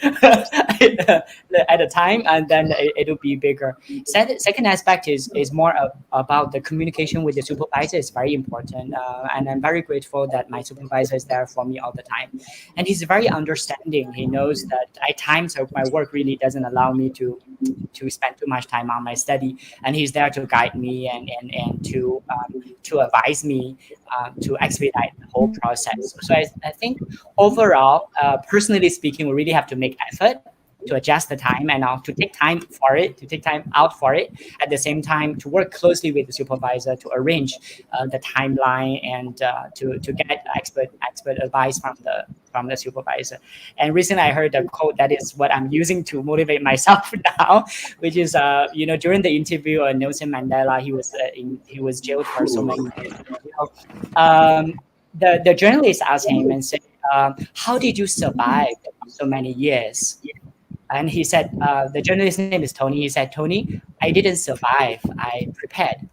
at a time, and then it'll be bigger. Second aspect is more about the communication with the supervisor. Is very important, and I'm very grateful that my supervisor is there for me all the time, and he's very understanding. He knows that at times my work really doesn't allow me to spend too much time on my study, and he's there to guide me and to advise me, to expedite the whole process. So I think overall, personally speaking, we really have to make effort to adjust the time and to take time out for it. At the same time, to work closely with the supervisor to arrange the timeline and to get expert advice from the supervisor. And recently, I heard a quote that is what I'm using to motivate myself now, which is during the interview of Nelson Mandela, he was jailed for so many years. The journalist asked him and said, "How did you survive so many years?" And he said, the journalist's name is Tony. He said, "Tony, I didn't survive. I prepared."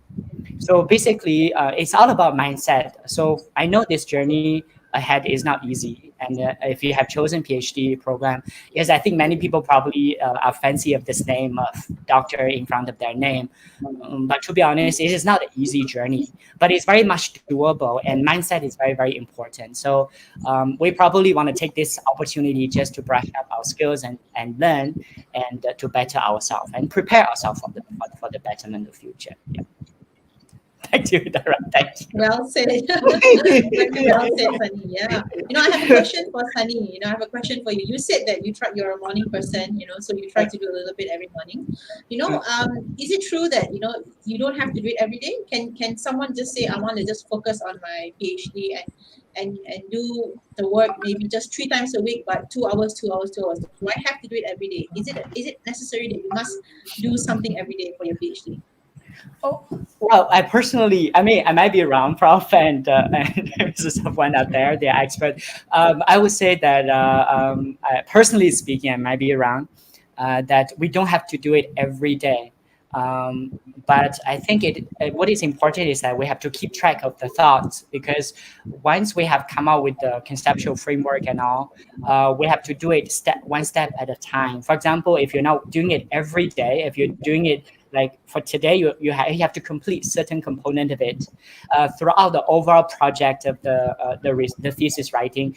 So basically, it's all about mindset. So I know this journey ahead is not easy. and if you have chosen PhD program, yes, I think many people probably are fancy of this name of doctor in front of their name. But to be honest, it is not an easy journey, but it's very much doable, and mindset is very, very important. So we probably want to take this opportunity just to brush up our skills and learn and to better ourselves and prepare ourselves for the betterment of the future. Yeah. Thank you, Dara. Thank you. Well said. Well said, Sunny. Yeah. I have a question for Sunny. I have a question for you. You said that you're a morning person, so you try to do a little bit every morning. Is it true that, you don't have to do it every day? Can someone just say, I want to just focus on my PhD and do the work maybe just 3 times a week, but 2 hours, 2 hours, 2 hours? Do I have to do it every day? Is it necessary that you must do something every day for your PhD? Oh, well, I might be wrong, Prof, and Mrs. Safwan out there, they're expert. I would say that, personally speaking, I might be wrong, that we don't have to do it every day. But I think what is important is that we have to keep track of the thoughts, because once we have come out with the conceptual framework and all, we have to do it one step at a time. For example, if you're not doing it every day, if you're doing it like for today, you have to complete certain component of it throughout the overall project of the thesis writing.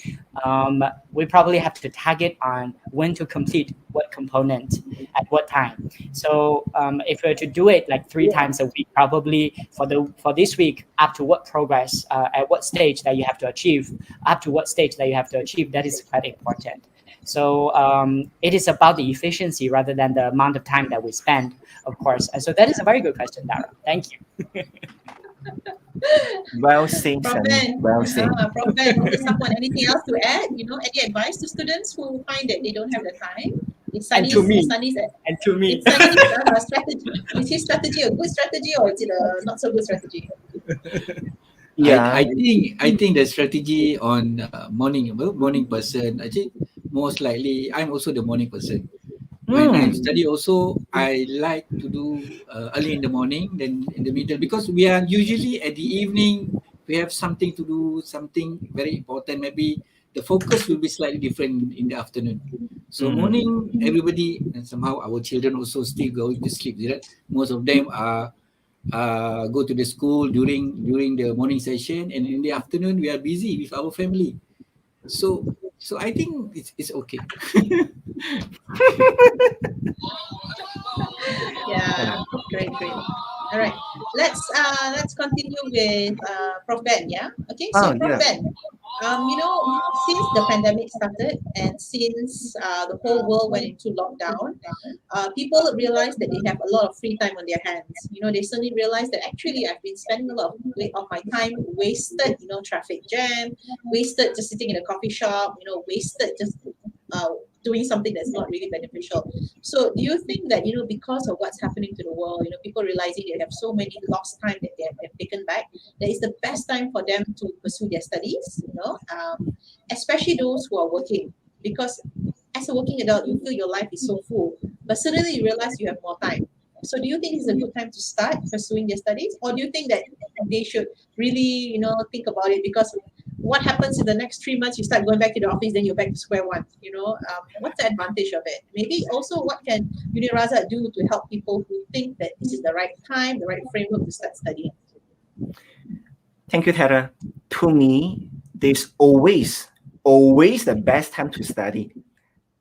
We probably have to target on when to complete what component at what time. So if we're to do it like 3 times a week, probably for this week, up to what progress, at what stage that you have to achieve, that is quite important. So it is about the efficiency rather than the amount of time that we spend, of course. And so that is a very good question, Dara. Thank you. Well said, Prof. Sunny. Well said. Prof. Ben, does someone anything else to add? Any advice to students who find that they don't have the time? And to me. Strategy. Is his strategy a good strategy, or is it a not so good strategy? Yeah, I think the strategy on morning person, I think most likely I'm also the morning person. When I study also, I like to do early in the morning, then in the middle, because we are usually at the evening, we have something to do, something very important. Maybe the focus will be slightly different in the afternoon. So morning, everybody, and somehow our children also still going to sleep. Right? Most of them are go to the school during the morning session, and in the afternoon we are busy with our family. So I think it's okay. Yeah, great. All right, let's continue with Prof. Ben. Yeah. Okay. So Prof. Ben, since the pandemic started and since the whole world went into lockdown, people realize that they have a lot of free time on their hands. They suddenly realize that actually I've been spending a lot of my time wasted, traffic jam, wasted just sitting in a coffee shop, wasted just doing something that's not really beneficial. So do you think that, because of what's happening to the world, people realizing they have so many lost time that they have taken back, that is the best time for them to pursue their studies, especially those who are working, because as a working adult, you feel your life is so full, but suddenly you realize you have more time. So do you think it's a good time to start pursuing their studies, or do you think that they should really, think about it? Because what happens in the next 3 months, you start going back to the office, then you're back to square one. What's the advantage of it? Maybe also what can UNIRAZAK do to help people who think that this is the right time, the right framework to start studying? Thank you, Tara. To me, there's always the best time to study.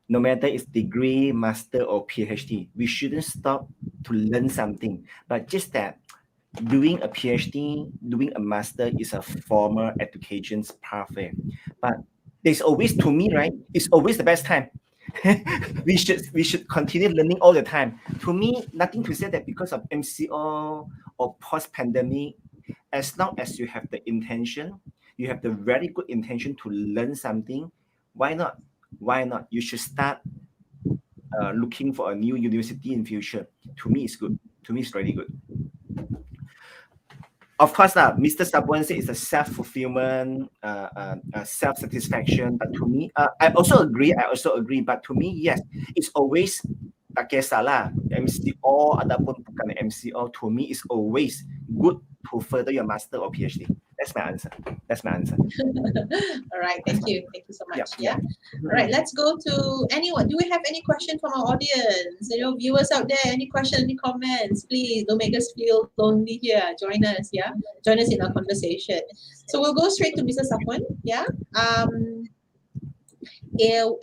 No matter it's degree, master, or PhD, we shouldn't stop to learn something. But just that doing a PhD, doing a master is a formal education's pathway. But there's always, to me, right, it's always the best time. we should continue learning all the time. To me, nothing to say that because of MCO or post-pandemic, as long as you have the intention, you have the very good intention to learn something, why not? You should start looking for a new university in future. To me, it's good. To me, it's really good. Of course, Mr. Sabwan said it's a self-fulfillment, self-satisfaction. But to me, I also agree. But to me, yes, it's always tak kisahlah MCO ataupun bukan MCO. To me, it's always good to further your master or PhD. That's my answer. That's my answer. All right, thank you so much. Yeah. All right, let's go to anyone. Do we have any question from our audience? You know, viewers out there, any question, any comments? Please don't make us feel lonely here. Join us, yeah. Join us in our conversation. So we'll go straight to Mr. Sapwan, yeah.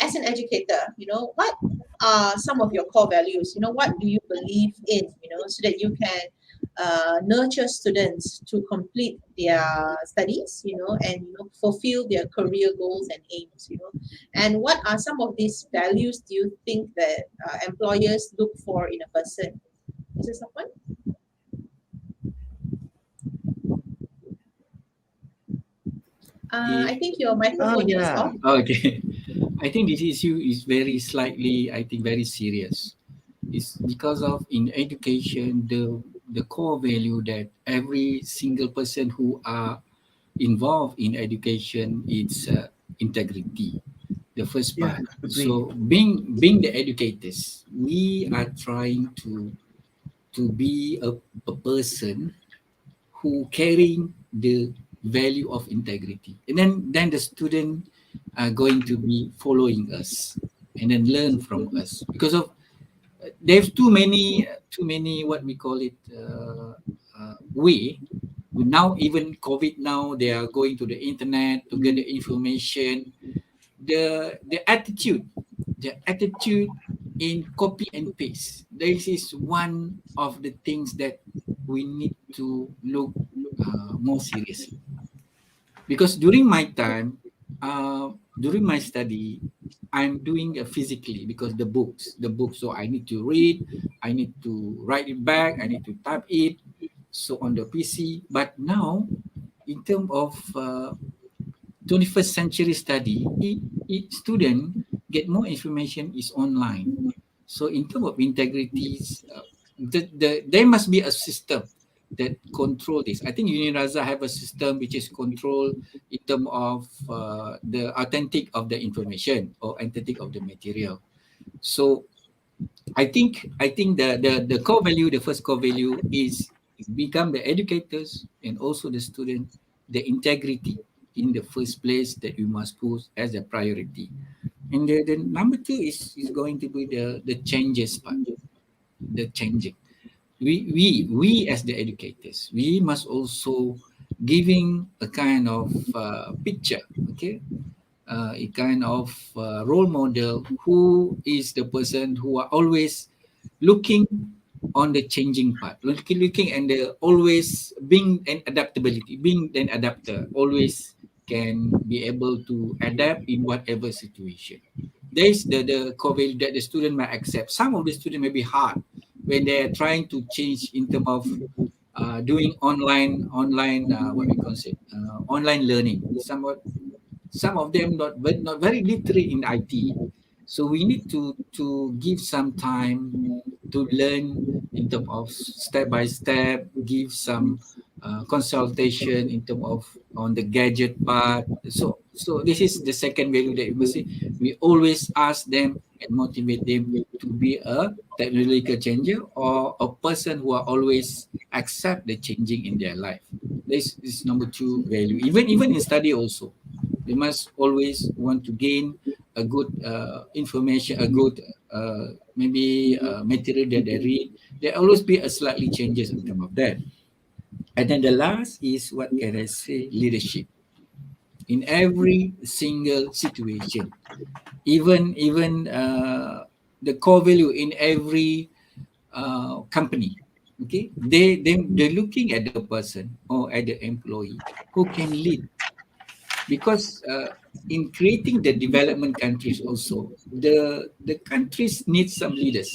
As an educator, you know, what are some of your core values? You know, what do you believe in? You know, so that you can nurture students to complete their studies, you know, and you know, fulfill their career goals and aims, you know. And what are some of these values do you think that employers look for in a person? Is there someone? I think your microphone is off. Okay. I think this issue is very slightly, I think, very serious. It's because of in education, the core value that every single person who are involved in education is integrity. The first Yeah, part. agree. So being the educators, we are trying to be a person who carrying the value of integrity, and then the student are going to be following us and then learn from us because of there's too many what we call it way now. Even COVID now, they are going to the internet to get the information. The attitude in copy and paste, this is one of the things that we need to look more seriously. Because during my time, during my study, I'm doing physically because the books. So I need to read, I need to write it back, I need to type it. So on the PC. But now, in terms of 21st century study, each student get more information is online. So in terms of integrities, there must be a system that control this. I think UNIRAZAK have a system which is control in terms of the authentic of the information or authentic of the material. So I think the core value, the first core value is become the educators and also the student, the integrity in the first place that you must put as a priority. And the number two is going to be the changes part, the changing. We as the educators, we must also giving a kind of picture, okay, a kind of role model who is the person who are always looking on the changing part, looking and the always being an adaptability, being an adapter, always can be able to adapt in whatever situation. There is the core value that the student might accept. Some of the student may be hard when they are trying to change in terms of doing online what we consider online learning. Some of them not very literate in IT. So we need to give some time to learn in terms of step by step, give some consultation in terms of on the gadget part. So this is the second value that we must see. We always ask them and motivate them to be a technological changer or a person who are always accept the changing in their life. This is number two value. Even in study also, they must always want to gain a good information, a good maybe material that they read. There always be a slightly changes in terms of that. And then the last is what can I say? Leadership. In every single situation, even the core value in every company. Okay, they're looking at the person or at the employee who can lead, because in creating the development countries also, the countries need some leaders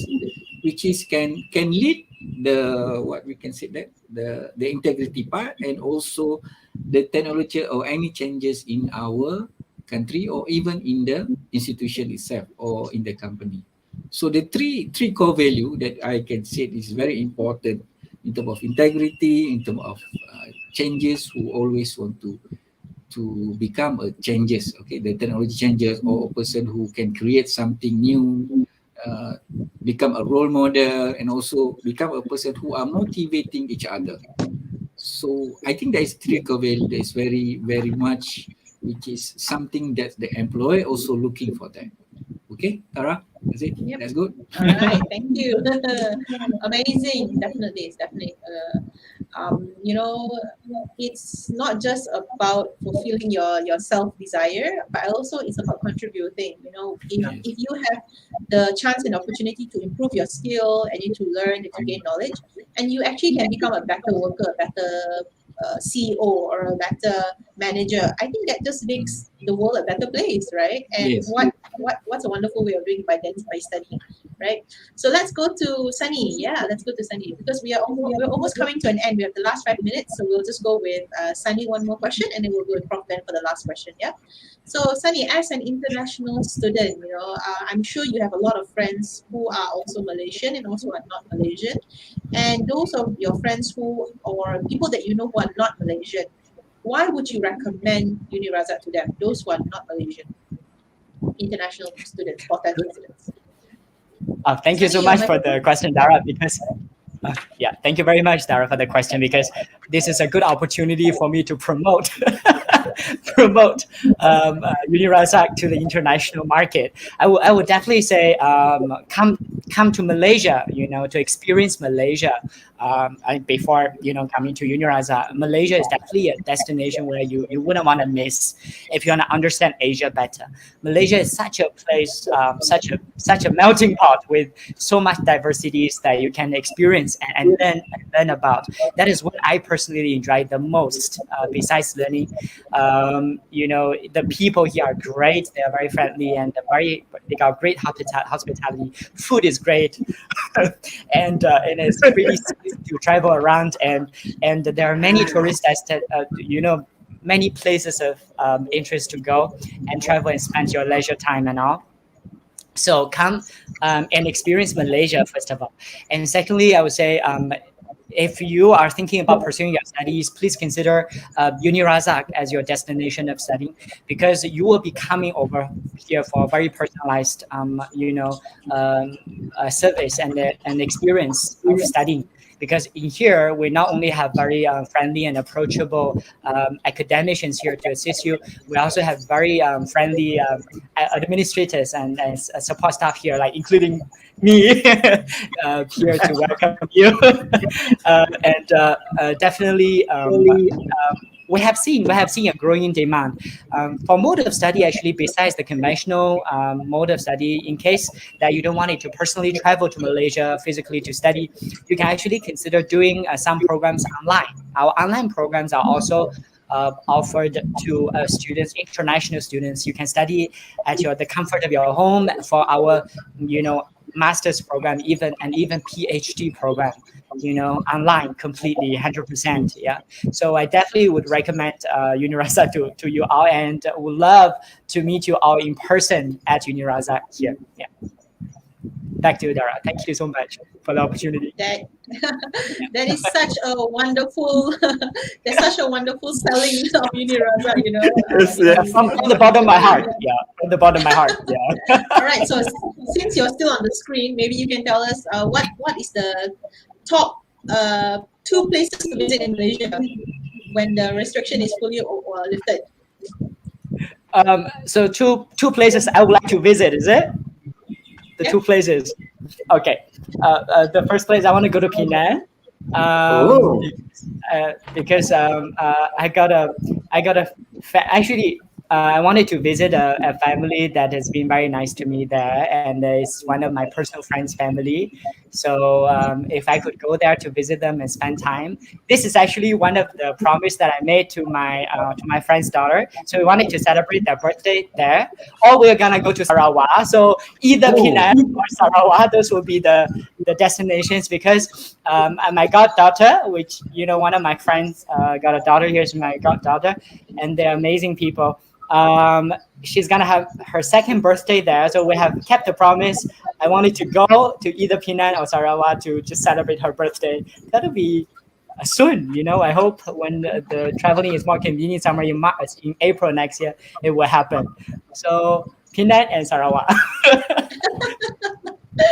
which is can lead the what we can say that the integrity part and also the technology or any changes in our country or even in the institution itself or in the company. So the three core value that I can say is very important in terms of integrity, in terms of changes who always want to become a changes, okay, the technology changes or a person who can create something new, become a role model and also become a person who are motivating each other. So I think there is trickle. There is very, very much, which is something that the employer also looking for that. Okay, Tara, that's it. Yep. That's good. All right, thank you. Amazing, definitely, it's definitely. You know, it's not just about fulfilling your self desire, but also it's about contributing. You know, Yes. if you have the chance and opportunity to improve your skill and you to learn and to gain knowledge, and you actually can become a better worker, a better CEO or a better manager. I think that just makes the world a better place, right? And Yes. what's a wonderful way of doing by studying, right? So let's go to Sunny. Yeah, let's go to Sunny because we're almost coming to an end. We have the last 5 minutes, so we'll just go with Sunny one more question, and then we'll go with Prof Ben for the last question. Yeah. So Sunny, as an international student, you know, I'm sure you have a lot of friends who are also Malaysian and also are not Malaysian, and those of your friends who or people that you know who are not Malaysian, why would you recommend UNIRAZAK to them? Those who are not Malaysian, international students, potential students. Thank you so Sunny, much your for the question, Dara, because yeah, thank you very much, Dara, for the question, because this is a good opportunity for me to promote UNIRAZAK to the international market. I would definitely say come to Malaysia, you know, to experience Malaysia. Before, you know, coming to UNIRAZAK, Malaysia is definitely a destination where you wouldn't want to miss if you want to understand Asia better. Malaysia is such a place, such a melting pot with so much diversities that you can experience and learn about. That is what I personally enjoy the most. Besides learning, you know, the people here are great. They are very friendly and they got great hospitality. Food is great, and it's really safe to travel around. And there are many tourist you know, many places of interest to go and travel and spend your leisure time and all. So come and experience Malaysia, first of all. And secondly, I would say if you are thinking about pursuing your studies, please consider UNIRAZAK as your destination of studying, because you will be coming over here for a very personalized, you know, service and experience of studying. Because in here, we not only have very friendly and approachable academicians here to assist you, we also have very friendly administrators and support staff here, like including me here to welcome you. Definitely, we have seen a growing demand for mode of study. Actually, besides the conventional mode of study, in case that you don't want it to personally travel to Malaysia physically to study, you can actually consider doing some programs online. Our online programs are also offered to students, international students. You can study at the comfort of your home for our, you know, master's program, even PhD program, you know, online completely 100%. Yeah. So I definitely would recommend UNIRAZAK to you all, and would love to meet you all in person at UNIRAZAK here. Yeah. Back to you, Dara. Thank you so much for the opportunity. That is such a wonderful there's such a wonderful selling of UNIRAZAK, you know. From the bottom of my heart. Yeah. From the bottom of my heart. Yeah. All right. So since you're still on the screen, maybe you can tell us what is the top 2 places to visit in Malaysia when the restriction is fully lifted. So two places I would like to visit, is it? The 2 places. Okay. The first place I want to go to Penang. Because I wanted to visit a family that has been very nice to me there, and it's one of my personal friends' family. So if I could go there to visit them and spend time, this is actually one of the promise that I made to my friend's daughter. So we wanted to celebrate their birthday there, or we're gonna go to Sarawak. So either Penang or Sarawak, those will be the destinations, because my goddaughter, which, you know, one of my friends got a daughter here, is my goddaughter, and they're amazing people. She's gonna have her 2nd birthday there, so we have kept the promise. I wanted to go to either Penang or Sarawak to just celebrate her birthday. That'll be soon, you know. I hope when the traveling is more convenient, somewhere in April next year, it will happen. So Penang and Sarawak.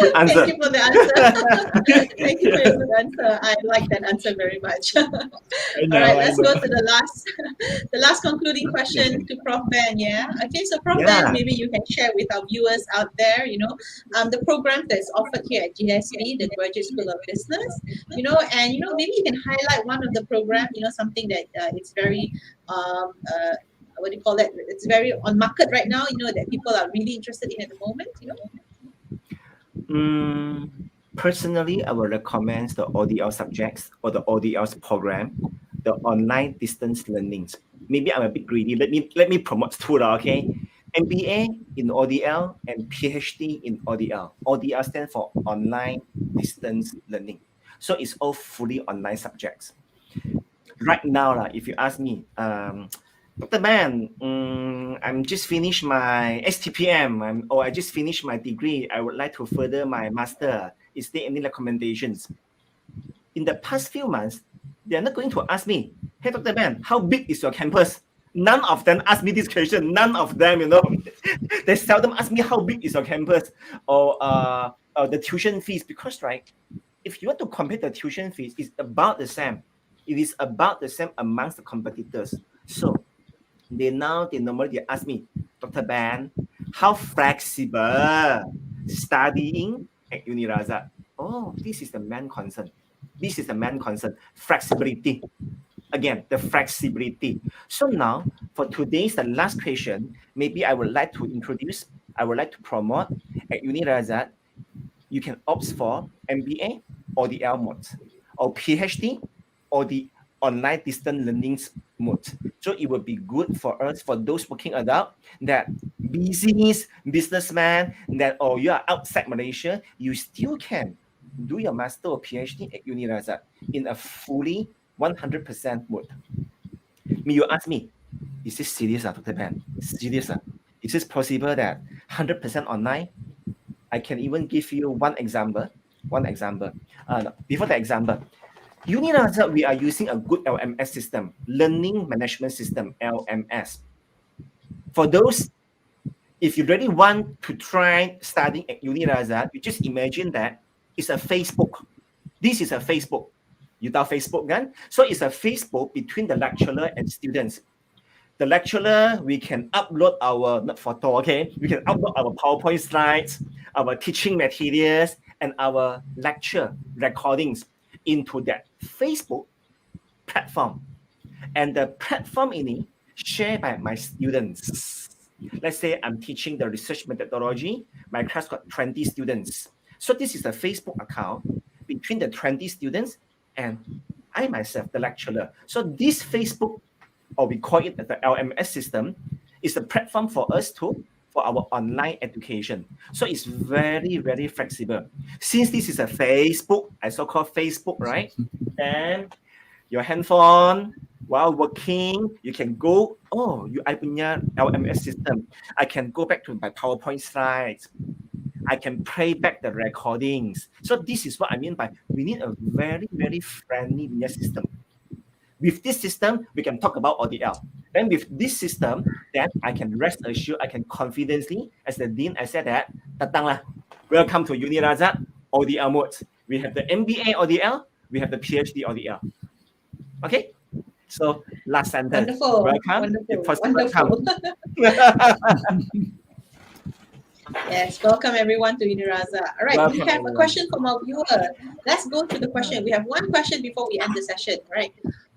Good answer. Thank you for the answer. Thank you for your good answer. I like that answer very much. I All right, know, I let's know. go to the last concluding question to Prof. Ben. Yeah. Okay, so Prof. Yeah. Ben, maybe you can share with our viewers out there, the program that's offered here at GSB, the Graduate School of Business, and maybe you can highlight one of the program, something that it's very what do you call that? It's very on market right now, that people are really interested in at the moment. Personally, I would recommend the ODL subjects or the ODL's program, the online distance learnings. Maybe I'm a bit greedy. Let me promote two, okay? MBA in ODL and PhD in ODL. ODL stands for online distance learning. So it's all fully online subjects. Right now, if you ask me, Dr. Ben, I'm just finished my STPM, or I just finished my degree. I would like to further my master. Is there any recommendations? In the past few months, they're not going to ask me, hey, Dr. Ben, how big is your campus? None of them ask me this question. None of them, they seldom ask me how big is your campus or the tuition fees, because, right, if you want to compare the tuition fees, it's about the same. It is about the same amongst the competitors. So they normally ask me, Dr. Ben, how flexible studying at UNIRAZAK? Oh, this is the main concern. This is the main concern. Flexibility. Again, the flexibility. So now, for today's the last question, maybe I would like to promote at UNIRAZAK. You can opt for MBA or the L mode, or PhD or the online distance learning mode. So it will be good for us, for those working adult, that businessman, or you are outside Malaysia, you still can do your master or PhD at UNIRAZAK in a fully 100% mode. You ask me, is this serious, Dr. Ben? Serious? Is this possible that 100% online? I can even give you one example. Before the example, UNIRAZAK, we are using a good LMS system, Learning Management System, LMS. For those, if you really want to try studying at UNIRAZAK, you just imagine that it's a Facebook. This is a Facebook. You tahu Facebook, kan? So it's a Facebook between the lecturer and students. The lecturer, we can upload our, not photo, okay? We can upload our PowerPoint slides, our teaching materials, and our lecture recordings into that Facebook platform. And the platform ini shared by my students. Let's say I'm teaching the research methodology. My class got 20 students. So this is a Facebook account between the 20 students and I myself, the lecturer. So this Facebook, or we call it the LMS system, is a platform for us for our online education. So it's very, very flexible. Since this is a Facebook, I so-called Facebook, right? And your handphone, while working, you can go, I punya LMS system. I can go back to my PowerPoint slides. I can play back the recordings. So this is what I mean by we need a very, very friendly system. With this system, we can talk about ODL. Then with this system, then I can rest assured, I can confidently, as the dean, I said that, datanglah, welcome to UNIRAZAK ODL mode. We have the MBA ODL, we have the PhD ODL. Okay? So last sentence. Wonderful. Welcome. Wonderful. Yes, welcome everyone to UNIRAZAK. All right, Welcome, we have everyone. a question from our viewer. Let's go to the question. We have one question before we end the session, right?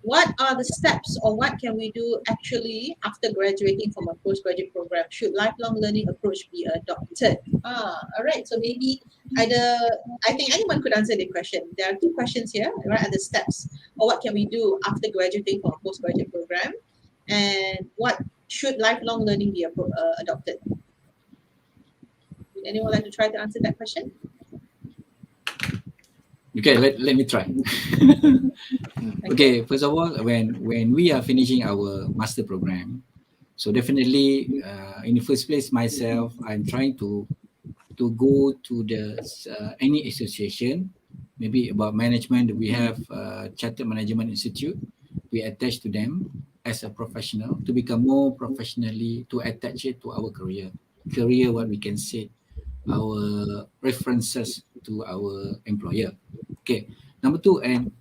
What are the steps, or what can we do actually after graduating from a postgraduate program? Should lifelong learning approach be adopted? All right, so maybe I think anyone could answer the question. There are two questions here, right? Are the steps, or what can we do after graduating from a postgraduate program? And what should lifelong learning be adopted? Would anyone like to try to answer that question? Okay, let me try. Okay, first of all, when we are finishing our master program, so definitely in the first place, myself, I'm trying to go to the any association, maybe about management. We have Chartered Management Institute. We attach to them as a professional to become more professionally, to attach it to our career, what we can say. our references to our employer. Okay. Number two, and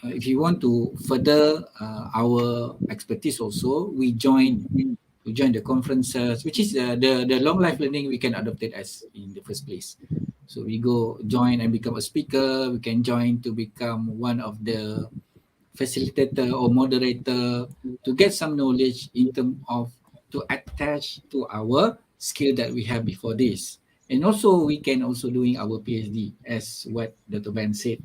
if you want to further our expertise also, we join the conferences, which is the long life learning we can adopt it as in the first place. So we go join and become a speaker. We can join to become one of the facilitator or moderator to get some knowledge in terms of to attach to our skill that we have before this. And also we can also doing our PhD, as what Dr. Ben said.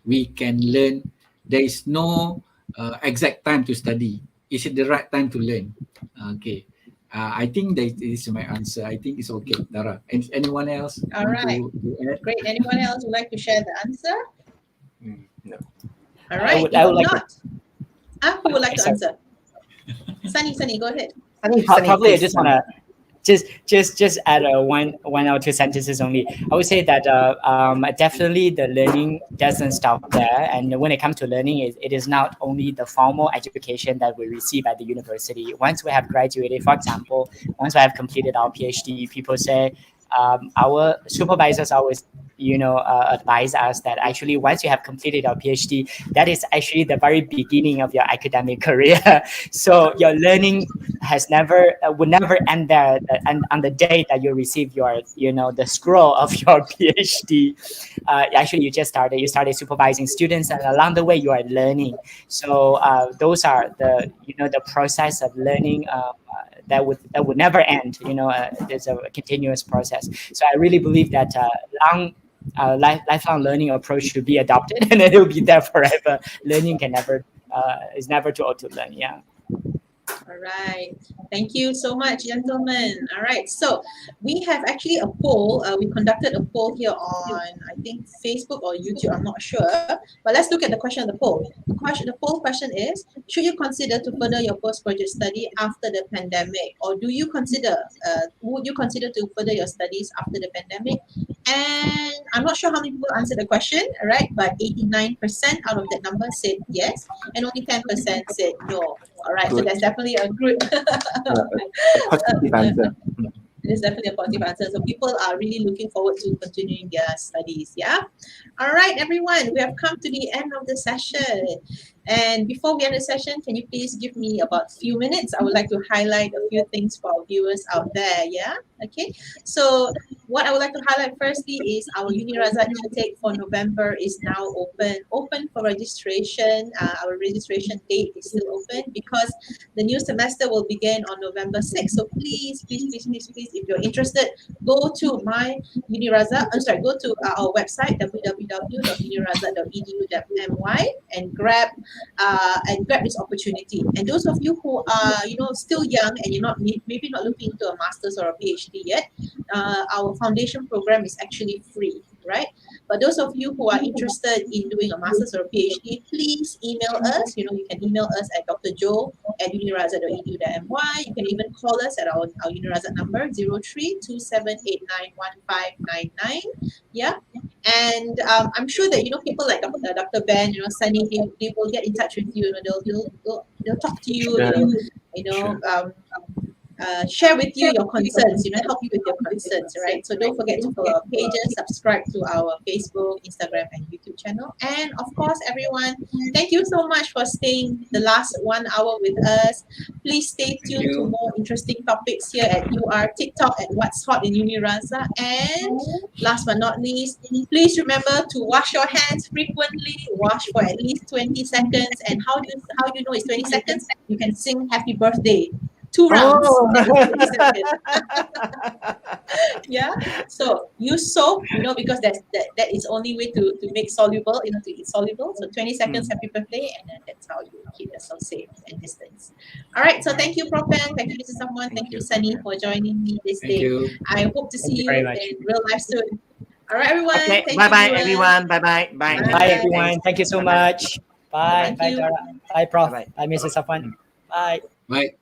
We can learn. There is no exact time to study. Is it the right time to learn? Okay. I think that is my answer. I think it's okay, Dara. And anyone else All want right. to add? Great. Anyone else would like to share the answer? No. All right. I would like to. Who would like to Sorry. answer? Sunny, go ahead. Probably I just want to just add one or two sentences only. I would say that definitely the learning doesn't stop there, and when it comes to learning, it is not only the formal education that we receive at the university. Once we have graduated, for example, once we have completed our PhD, people say our supervisors always advise us that actually once you have completed your PhD, that is actually the very beginning of your academic career. So your learning has would never end there. And on the day that you receive your the scroll of your PhD, actually you started supervising students, and along the way you are learning. So those are the process of learning that would never end. There's a continuous process. So I really believe that lifelong learning approach should be adopted, and it will be there forever. Learning is never too old to learn. Yeah. All right. Thank you so much, gentlemen. All right. So we have actually a poll. We conducted a poll here on, I think, Facebook or YouTube. I'm not sure. But let's look at the question of the poll. The poll question is, should you consider to further your postgraduate study after the pandemic? Or would you consider to further your studies after the pandemic? And I'm not sure how many people answered the question, all right? But 89% out of that number said yes, and only 10% said no. All right, so Good. that's definitely a good. Positive answer. It is definitely a positive answer. So people are really looking forward to continuing their studies. Yeah. All right, everyone. We have come to the end of the session. And before we end the session, can you please give me about a few minutes? I would like to highlight a few things for our viewers out there. Yeah. Okay. So what I would like to highlight firstly is our UNIRAZAK intake for November is now open for registration. Our registration date is still open because the new semester will begin on November 6th. So please, if you're interested, go to go to our website www.unirazak.edu.my and grab this opportunity. And those of you who are still young and you're maybe not looking into a master's or a PhD yet, our foundation program is actually free, right? But those of you who are interested in doing a master's or a PhD, please email us. You can email us at drjoe@unirazak.edu.my. You can even call us at our UNIRAZAK number 03-2789-1599. Yeah. And I'm sure that people like Dr. Ben, Sunny, they will get in touch with you. They'll talk to you. Share with you your concerns, help you with your concerns, right? So don't forget to follow our pages, subscribe to our Facebook, Instagram, and YouTube channel. And of course, everyone, thank you so much for staying the last 1 hour with us. Please stay tuned to more interesting topics here at UR TikTok at What's Hot in UNIRAZAK. And last but not least, please remember to wash your hands frequently. Wash for at least 20 seconds. And how do you know it's 20 seconds? You can sing Happy Birthday. 2 rounds. Yeah. So use soap, because that is only way to make soluble, to eat soluble. So 20 seconds, happy birthday, and then that's how you keep yourself safe and distance. All right. So thank you, Prof. Ben. Thank you, Mrs. Someone. Thank you, Sunny, for joining me this day. You. I hope to see you very in much. real life soon. All right, everyone. Okay. Thank Bye bye, you, everyone. Bye bye. Bye. Bye, everyone. Thank you so Bye-bye. much. Bye. Thank Bye, you. Dara. Bye, Prof. Bye-bye. Bye, Mrs. Safwan. Bye. Bye.